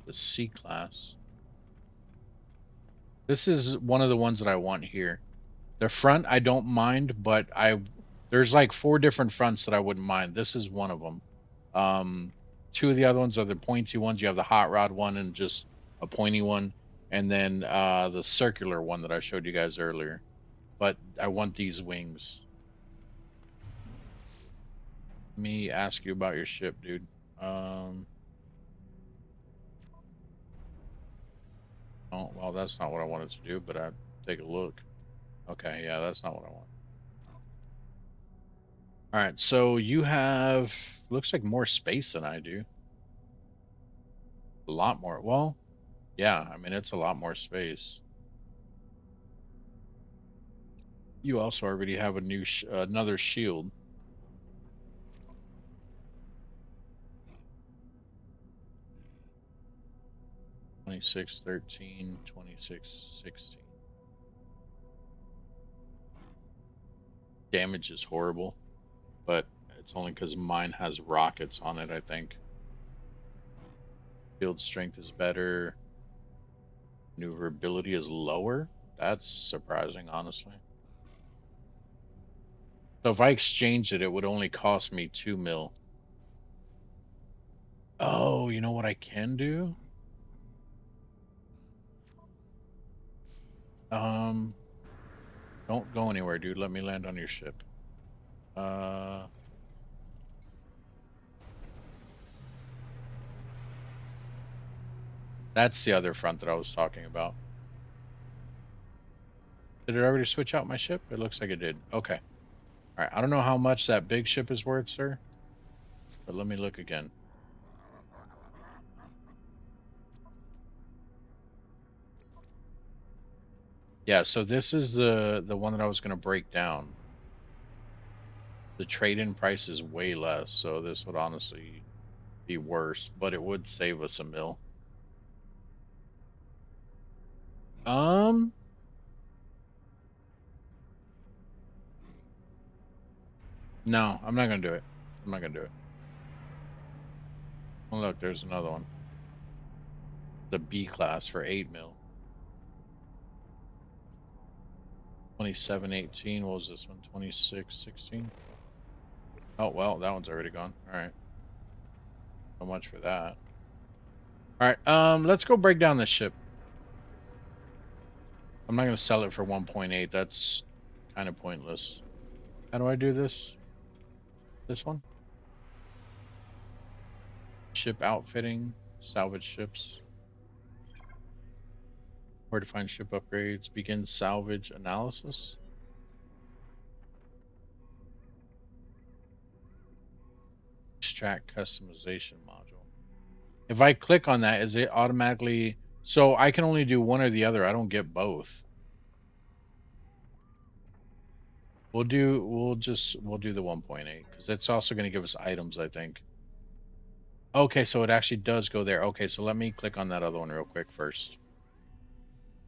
The C class. This is one of the ones that I want here. The front I don't mind, but there's like 4 different fronts that I wouldn't mind. This is one of them. Um, 2 of the other ones are the pointy ones. You have the hot rod one and just a pointy one, and then the circular one that I showed you guys earlier. But I want these wings. Let me ask you about your ship, dude. Um, oh, well, that's not what I wanted to do, but I take a look. Okay, yeah, that's not what I want. All right, so you have looks like more space than I do. A lot more. Well, yeah, I mean it's a lot more space. You also already have a new another shield. 26, 13, 26, 16. Damage is horrible, but it's only because mine has rockets on it, I think. Field strength is better. Maneuverability is lower. That's surprising, honestly. So if I exchanged it, it would only cost me 2 mil. Oh, you know what I can do? Um, don't go anywhere, dude. Let me land on your ship. Uh, that's the other front that I was talking about. Did it already switch out my ship? It looks like it did. Okay. All right. I don't know how much that big ship is worth, sir, but let me look again. Yeah, so this is the one that I was going to break down. The trade-in price is way less, so this would honestly be worse, but it would save us a mil. Um, no, I'm not going to do it. I'm not going to do it. Oh, look, there's another one. The B class for 8 mil. 2718. What was this one? 2616. Oh, well, that one's already gone. All right. So much for that. All right. Let's go break down this ship. I'm not going to sell it for 1.8. That's kind of pointless. How do I do this? This one? Ship outfitting, salvage ships. Where to find ship upgrades, begin salvage analysis. Extract customization module. If I click on that, is it automatically, so I can only do one or the other. I don't get both. We'll do the 1.8 because it's also going to give us items, I think. Okay, so it actually does go there. Okay, so let me click on that other one real quick first.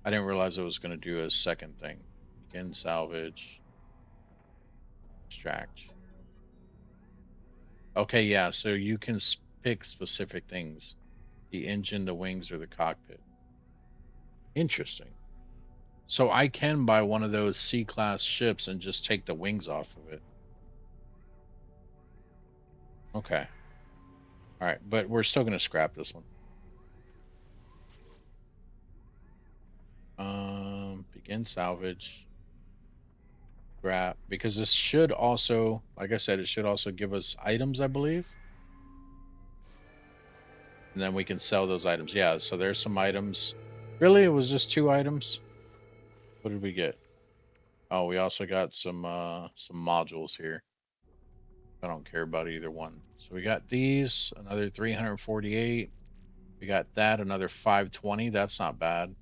I didn't realize it was going to do a second thing. Begin salvage, extract. Okay, yeah, so you can pick specific things. The engine, the wings, or the cockpit. Interesting. So I can buy one of those C-class ships and just take the wings off of it. Okay. All right, but we're still going to scrap this one. Begin salvage. Scrap because this should also, like I said, it should also give us items, I believe. And then we can sell those items. Yeah, so there's some items. Really, it was just 2 items. What did we get? Oh, we also got some modules here. I don't care about either one. So we got these, another 348. We got that, another 520. That's not bad.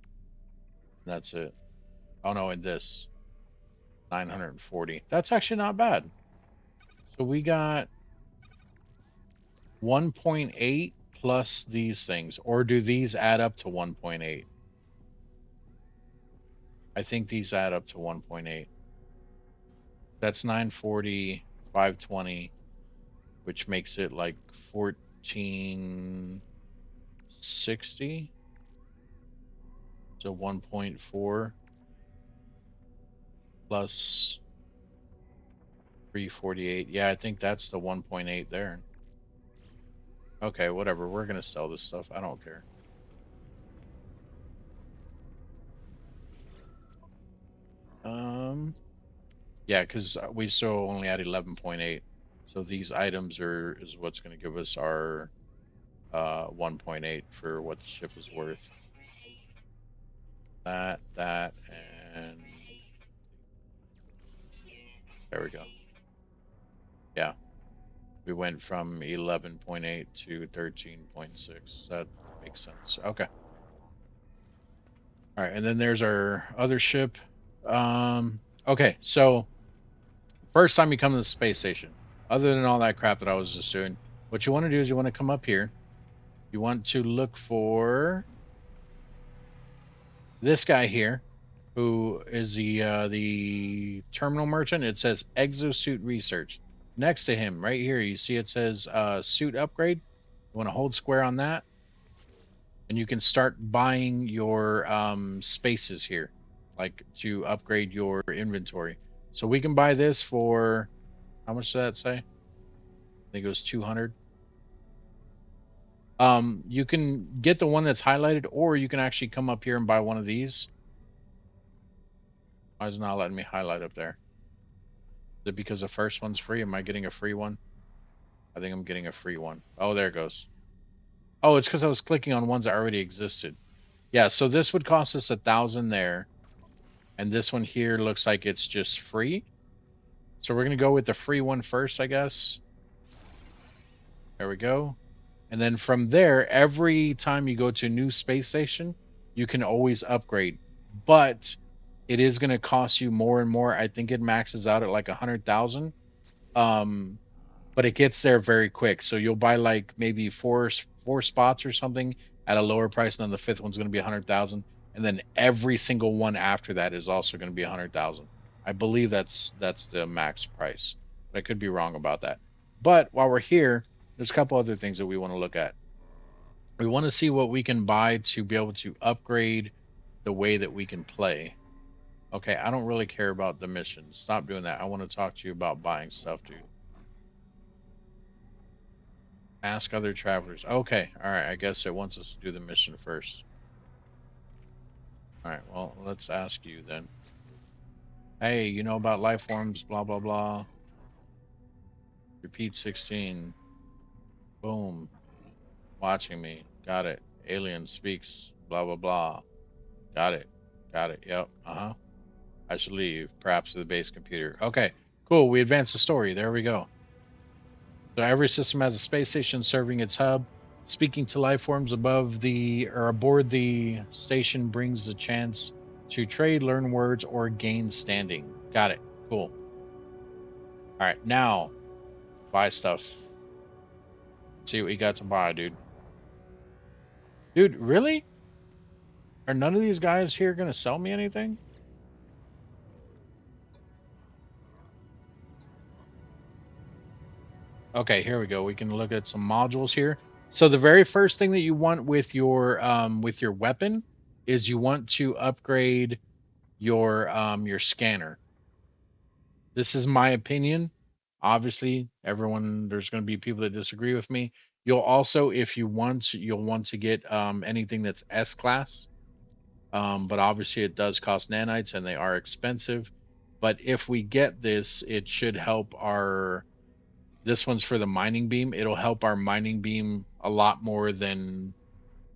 That's it. Oh no, and this 940. That's actually not bad. So we got 1.8 plus these things, or do these add up to 1.8? I think these add up to 1.8. That's 940, 520, which makes it like 1460. So 1.4 plus 348. Yeah, I think that's the 1.8 there. Okay, whatever. We're going to sell this stuff. I don't care. Yeah, because we still only had 11.8. So these items is what's going to give us our 1.8 for what the ship is worth. That, and there we go. Yeah, we went from 11.8 to 13.6. That makes sense. Okay. All right, and then there's our other ship. Okay, so first time you come to the space station, other than all that crap that I was just doing, what you want to do is you want to come up here. You want to look for this guy here, who is the terminal merchant. It says exosuit research. Next to him, right here, you see it says suit upgrade. You want to hold square on that, and you can start buying your spaces here, like to upgrade your inventory. So we can buy this for how much did that say? I think it was 200. You can get the one that's highlighted, or you can actually come up here and buy one of these. Why is it not letting me highlight up there? Is it because the first one's free? Am I getting a free one? I think I'm getting a free one. Oh, there it goes. Oh, it's because I was clicking on ones that already existed. Yeah, so this would cost us 1,000 there. And this one here looks like it's just free. So we're going to go with the free one first, I guess. There we go. And then from there, every time you go to a new space station, you can always upgrade. But it is going to cost you more and more. I think it maxes out at like 100,000. But it gets there very quick. So you'll buy like maybe four spots or something at a lower price, and then the fifth one's going to be 100,000, and then every single one after that is also going to be 100,000. I believe that's the max price, but I could be wrong about that. But while we're here, there's a couple other things that we want to look at. We want to see what we can buy to be able to upgrade the way that we can play. Okay, I don't really care about the missions. Stop doing that. I want to talk to you about buying stuff, dude. Ask other travelers. Okay, all right. I guess it wants us to do the mission first. All right, well, let's ask you then. Hey, you know about life forms, blah, blah, blah. Repeat 16. Boom. Watching me. Got it. Alien speaks, blah, blah, blah. Got it. Got it. Yep. Uh-huh. I should leave, perhaps to the base computer. Okay, cool. We advanced the story. There we go. So every system has a space station serving its hub. Speaking to life forms above the or aboard the station brings the chance to trade, learn words, or gain standing. Got it. Cool. All right, now buy stuff. See what you got to buy, dude. Dude, really? Are none of these guys here gonna sell me anything? Okay, here we go. We can look at some modules here. So the very first thing that you want with your weapon is you want to upgrade your scanner. This is my opinion. Obviously, everyone there's going to be people that disagree with me. You'll also, if you want, you'll want to get anything that's S class. But obviously, it does cost nanites and they are expensive. But if we get this, it should help our. This one's for the mining beam. It'll help our mining beam a lot more than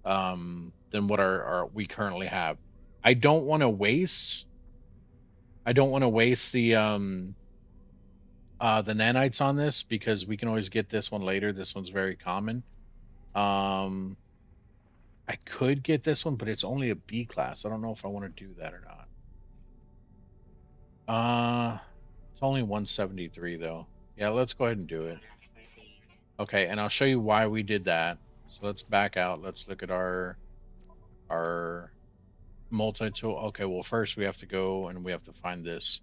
what our we currently have. I don't want to waste. I don't want to waste the nanites on this because we can always get this one later. This one's very common. Um, I could get this one, but it's only a B class. I don't know if I want to do that or not. It's only 173 though. Yeah, let's go ahead and do it. Okay, and I'll show you why we did that. So let's back out. Let's look at our multi-tool. Okay, well first we have to go and we have to find this.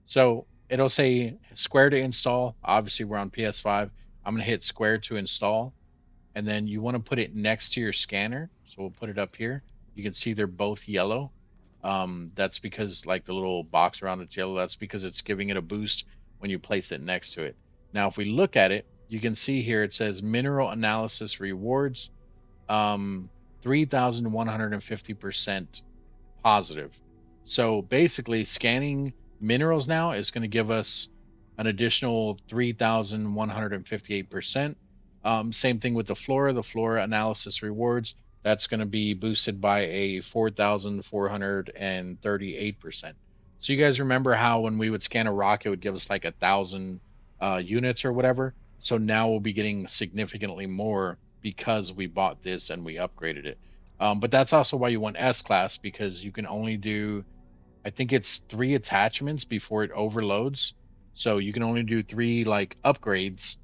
So it'll say square to install. Obviously we're on PS5. I'm gonna hit square to install, and then you want to put it next to your scanner. So we'll put it up here. You can see they're both yellow. That's because like the little box around it's yellow. That's because it's giving it a boost when you place it next to it. Now, if we look at it, you can see here it says mineral analysis rewards, um, 3,150% positive. So basically, scanning minerals now is going to give us an additional 3,158%. Same thing with the flora. The flora analysis rewards, that's going to be boosted by a 4,438%. So you guys remember how when we would scan a rock, it would give us like 1,000 units or whatever. So now we'll be getting significantly more because we bought this and we upgraded it. But that's also why you want S class because you can only do, I think it's 3 attachments before it overloads. So you can only do 3 like upgrades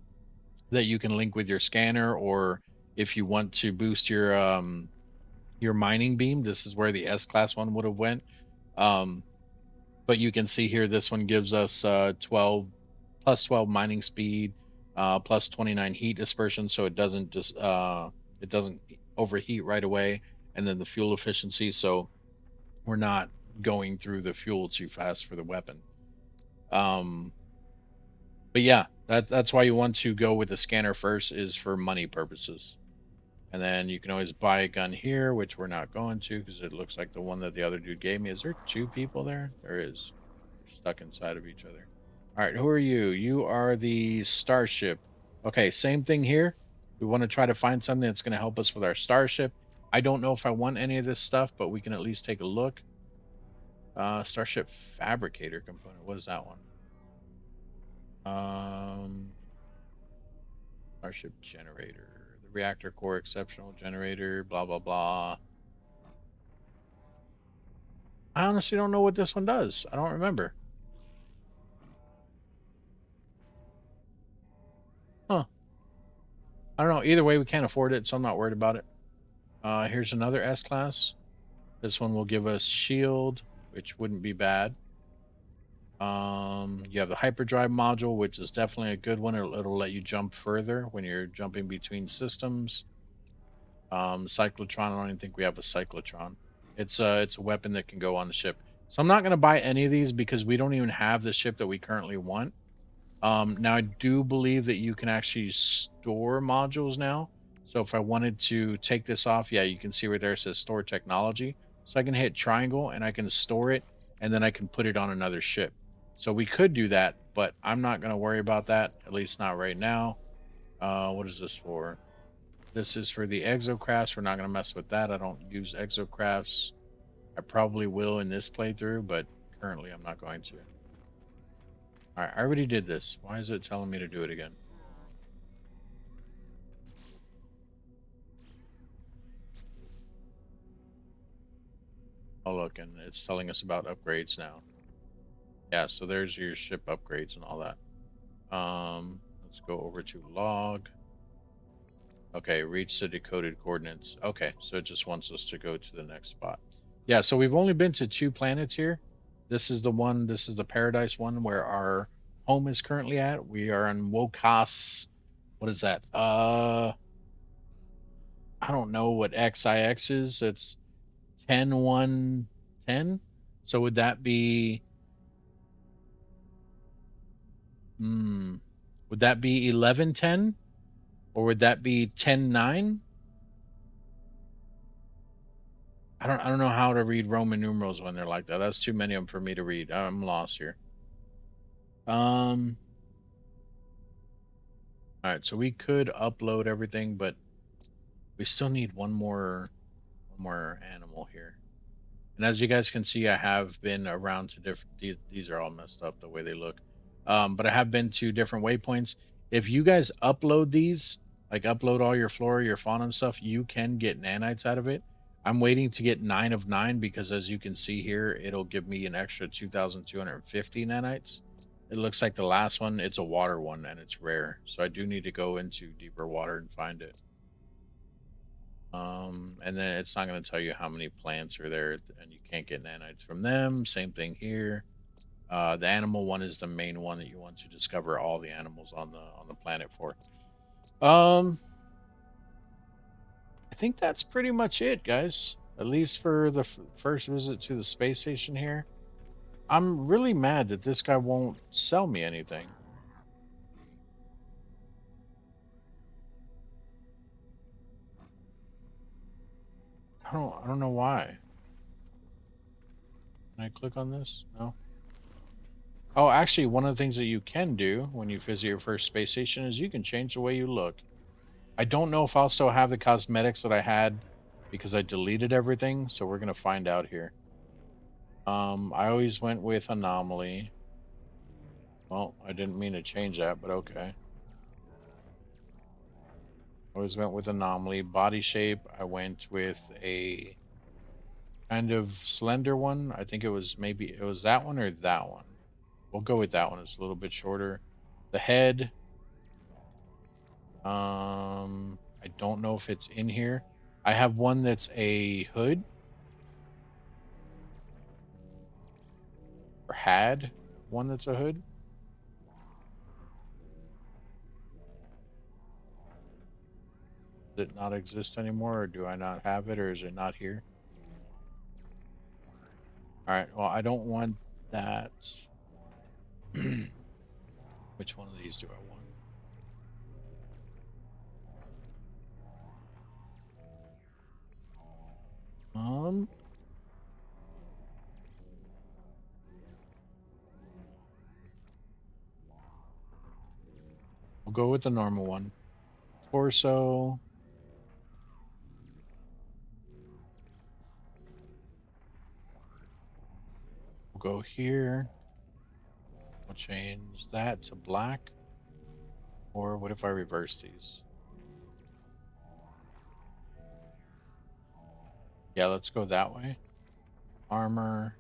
that you can link with your scanner, or if you want to boost your mining beam, this is where the S class one would have went. Um, but you can see here this one gives us 12 plus 12 mining speed, plus 29 heat dispersion, so it doesn't overheat right away, and then the fuel efficiency, so we're not going through the fuel too fast for the weapon. Um, but yeah, that's why you want to go with the scanner first is for money purposes. And then you can always buy a gun here, which we're not going to because it looks like the one that the other dude gave me. Is there 2 people there? There is. They're stuck inside of each other. All right, who are you? You are the starship. Okay, same thing here. We want to try to find something that's going to help us with our starship. I don't know if I want any of this stuff, but we can at least take a look. Starship fabricator component. What is that one? Um, Starship generator. The reactor core exceptional generator. Blah blah blah. I honestly don't know what this one does. I don't remember. Huh. I don't know. Either way, we can't afford it, so I'm not worried about it. Here's another S class. This one will give us shield, which wouldn't be bad. You have the hyperdrive module, which is definitely a good one. It'll let you jump further when you're jumping between systems. Cyclotron. I don't even think we have a cyclotron. It's a weapon that can go on the ship. So I'm not going to buy any of these because we don't even have the ship that we currently want. Now I do believe that you can actually store modules now. So if I wanted to take this off, yeah, you can see right there it says store technology. So I can hit triangle and I can store it and then I can put it on another ship. So we could do that, but I'm not going to worry about that, at least not right now. What is this for? This is for the exocrafts. We're not going to mess with that. I don't use exocrafts. I probably will in this playthrough, but currently I'm not going to. All right, I already did this. Why is it telling me to do it again? Oh, look, and it's telling us about upgrades now. Yeah, so there's your ship upgrades and all that. Let's go over to log. Okay, reach the decoded coordinates. Okay, so it just wants us to go to the next spot. Yeah, so we've only been to 2 planets here. This is the one, this is the paradise one where our home is currently at. We are on Wokas. What is that? I don't know what XIX is. It's 10-1-10. So would that be hmm, would that be 11-10 or would that be 10-9? I don't know how to read Roman numerals when they're like that. That's too many of them for me to read. I'm lost here. Um all right, so we could upload everything, but we still need one more animal here. And as you guys can see, I have been around to different. These are all messed up the way they look. But I have been to different waypoints. If you guys upload these, like upload all your flora, your fauna and stuff, you can get nanites out of it. I'm waiting to get 9 of 9 because as you can see here, it'll give me an extra 2,250 nanites. It looks like the last one, it's a water one and it's rare. So I do need to go into deeper water and find it. And then it's not going to tell you how many plants are there, and you can't get nanites from them. Same thing here. The animal one is the main one that you want to discover all the animals on the planet for. Um, I think that's pretty much it, guys. At least for the first visit to the space station here. I'm really mad that this guy won't sell me anything. I don't know why. Can I click on this? No. Oh, actually, one of the things that you can do when you visit your first space station is you can change the way you look. I don't know if I'll still have the cosmetics that I had because I deleted everything, so we're gonna find out here. I always went with anomaly. Well, I didn't mean to change that, but okay. Always went with anomaly. Body shape, I went with a kind of slender one. I think it was that one or that one. We'll go with that one. It's a little bit shorter. The head, I don't know if it's in here. I have one that's a hood or had one that's a hood. Does it not exist anymore, or do I not have it, or is it not here? All right. Well, I don't want that. Which one of these do I want? Um, we'll go with the normal one. Torso. We'll go here. We'll change that to black. Or what if I reverse these? Yeah, let's go that way. Armor.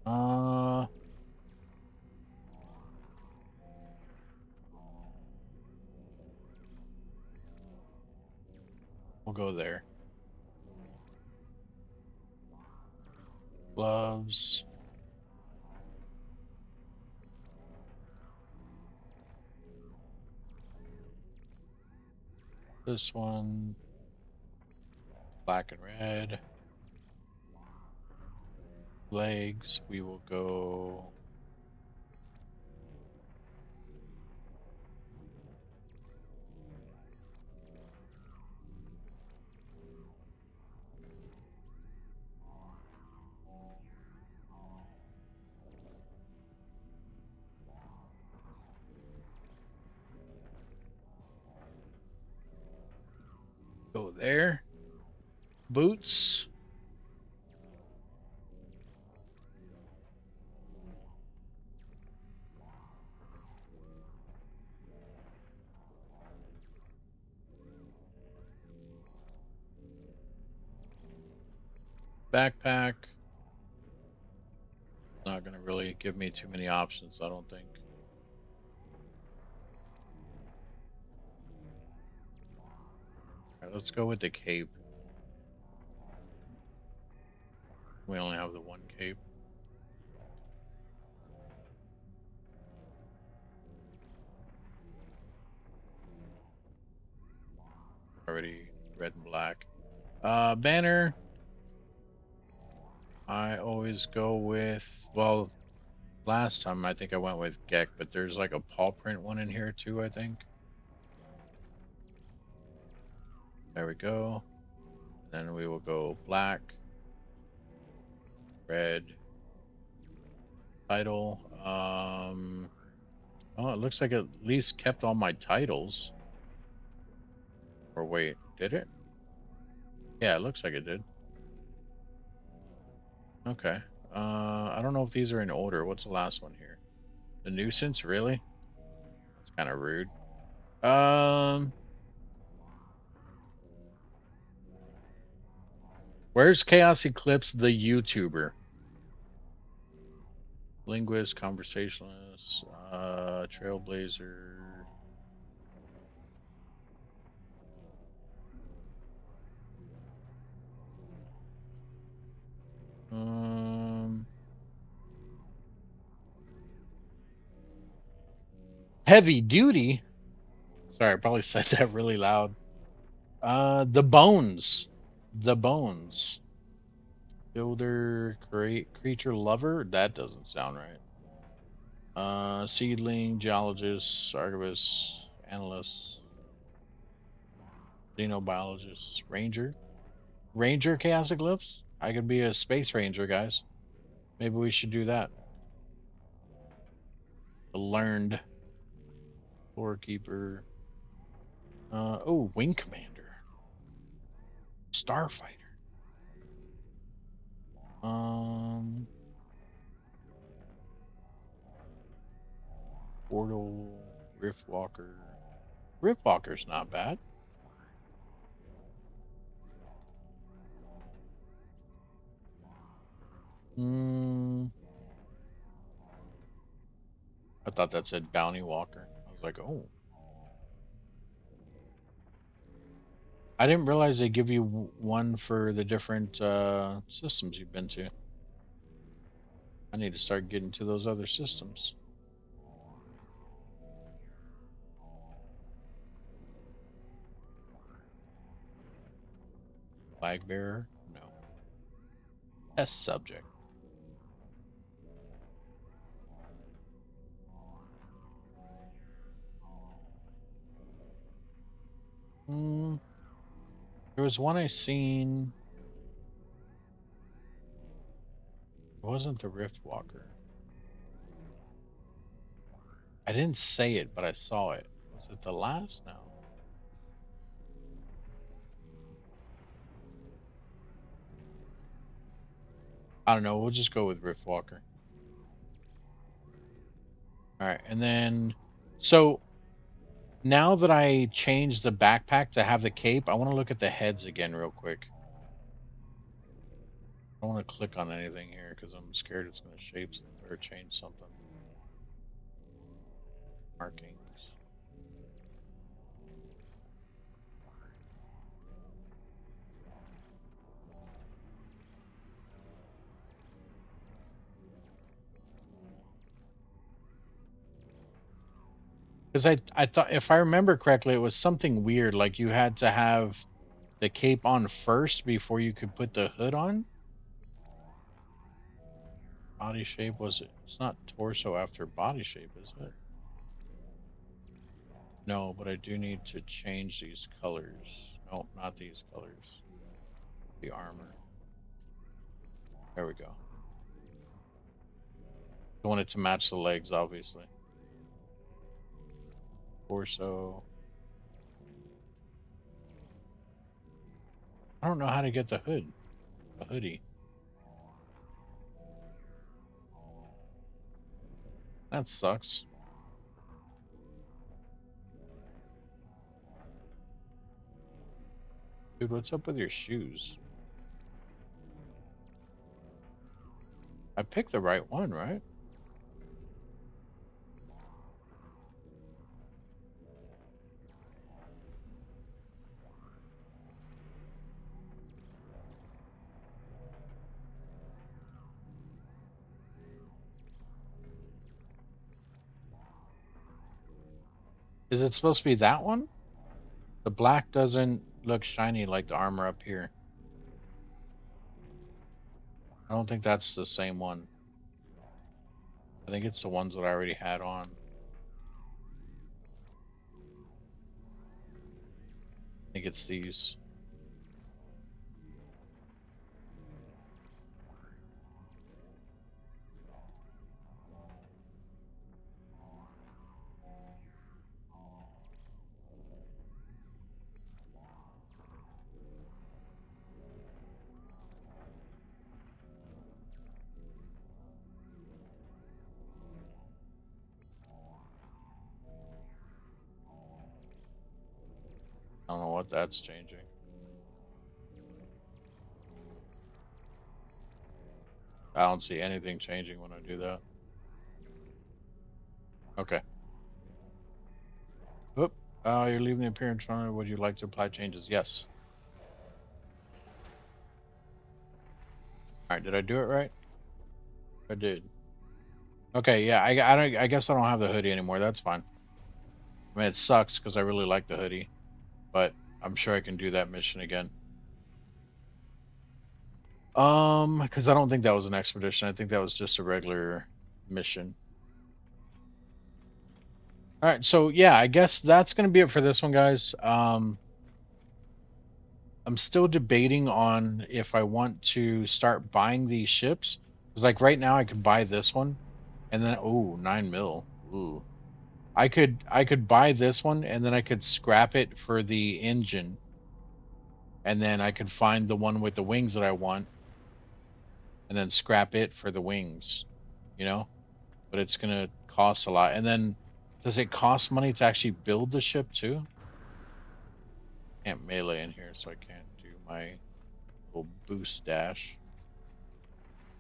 Uh, we'll go there. Gloves. This one. Black and red. Legs. We will go there. Boots. Backpack. Not going to really give me too many options, I don't think. All right, let's go with the cape. We only have the one cape. Already red and black. Banner. I always go with, well, last time I think I went with Gek, but there's like a paw print one in here too, I think. There we go. Then we will go black, red, title. Oh, it looks like it at least kept all my titles. Or wait, did it? Yeah, it looks like it did. Okay. I don't know if these are in order. What's the last one here? The nuisance, really? It's kind of rude. Where's Chaos Eclipse, the YouTuber? Linguist, conversationalist, trailblazer. Um, heavy duty. Sorry, I probably said that really loud. The bones. The bones. Builder, creature lover. That doesn't sound right. Seedling, geologist, archivist, analyst, xenobiologist, ranger. Ranger Chaos Eclipse? I could be a space ranger, guys. Maybe we should do that. The learned storekeeper. Oh, wing commander. Starfighter. Um, portal, riftwalker. Riftwalker's not bad. Hmm. I thought that said bounty walker. I was like, oh. I didn't realize they give you one for the different systems you've been to. I need to start getting to those other systems. Flag bearer? No. Test subject. Hmm. There was one I seen. It wasn't the Rift Walker. I didn't say it, but I saw it. Was it the last? No. I don't know. We'll just go with Rift Walker. All right. And then, so now that I changed the backpack to have the cape, I want to look at the heads again real quick. I don't want to click on anything here because I'm scared it's going to shape or change something. Markings. Because I thought, if I remember correctly, it was something weird. Like you had to have the cape on first before you could put the hood on. Body shape was it? It's not torso after body shape, is it? No, but I do need to change these colors. No, not these colors. The armor. There we go. I want it to match the legs, obviously. Torso. I don't know how to get the hood. The hoodie. That sucks. Dude, what's up with your shoes? I picked the right one, right? Is it supposed to be that one? The black doesn't look shiny like the armor up here. I don't think that's the same one. I think it's the ones that I already had on. I think it's these. I don't know what that's changing. I don't see anything changing when I do that. Okay. Oop. You're leaving the appearance on. Would you like to apply changes? Yes. All right. Did I do it right? I did. Okay. Yeah. I guess I don't have the hoodie anymore. That's fine. I mean, it sucks because I really like the hoodie, but I'm sure I can do that mission again. Because I don't think that was an expedition. I think that was just a regular mission. All right, so yeah, I guess that's gonna be it for this one, guys. I'm still debating on if I want to start buying these ships. Because like right now I could buy this one and then 9 mil. Ooh. I could buy this one and then I could scrap it for the engine. And then I could find the one with the wings that I want and then scrap it for the wings, you know? But it's gonna cost a lot. And then does it cost money to actually build the ship too? Can't melee in here, so I can't do my little boost dash.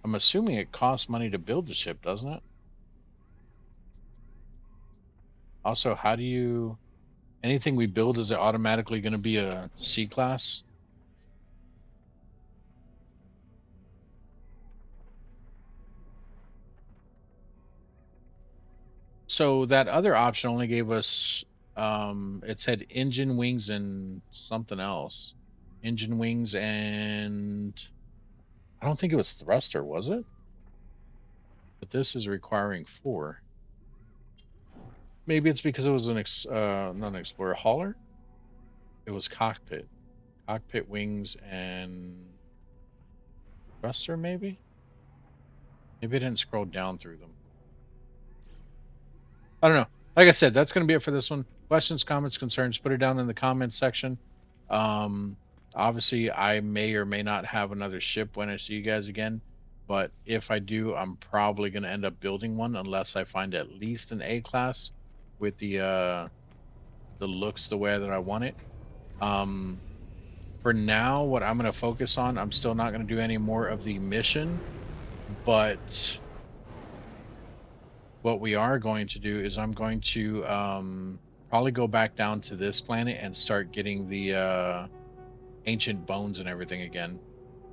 I'm assuming it costs money to build the ship, doesn't it? Also, how do you anything we build, is it automatically going to be a C class? So that other option only gave us it said engine wings and something else. Engine wings and I don't think it was thruster, was it? But this is requiring 4. Maybe it's because it was not an explorer hauler. It was cockpit wings and thruster. Maybe I didn't scroll down through them. I don't know. Like I said, that's going to be it for this one. Questions, comments, concerns, put it down in the comments section. Um, Obviously, I may or may not have another ship when I see you guys again. But if I do, I'm probably going to end up building one unless I find at least an A class with the looks the way that I want it. Um, for now, what I'm going to focus on, I'm still not going to do any more of the mission, but what we are going to do is I'm going to probably go back down to this planet and start getting the ancient bones and everything again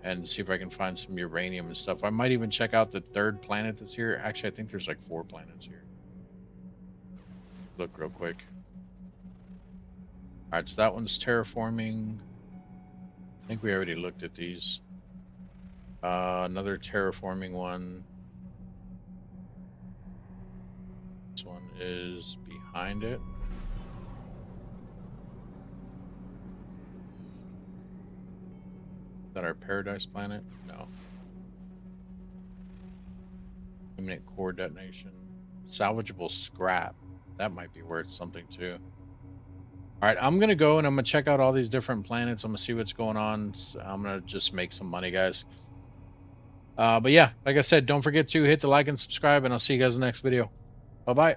and see if I can find some uranium and stuff. I might even check out the third planet that's here. Actually, I think there's like 4 planets here. Look real quick. All right, so that one's terraforming. I think we already looked at these. Another terraforming one. This one is behind it. Is that our paradise planet? No. Imminent core detonation. Salvageable scrap. That might be worth something too. All right, I'm gonna go and I'm gonna check out all these different planets. I'm gonna see what's going on. I'm gonna just make some money, guys. But yeah, like I said, don't forget to hit the like and subscribe, and I'll see you guys in the next video. Bye bye.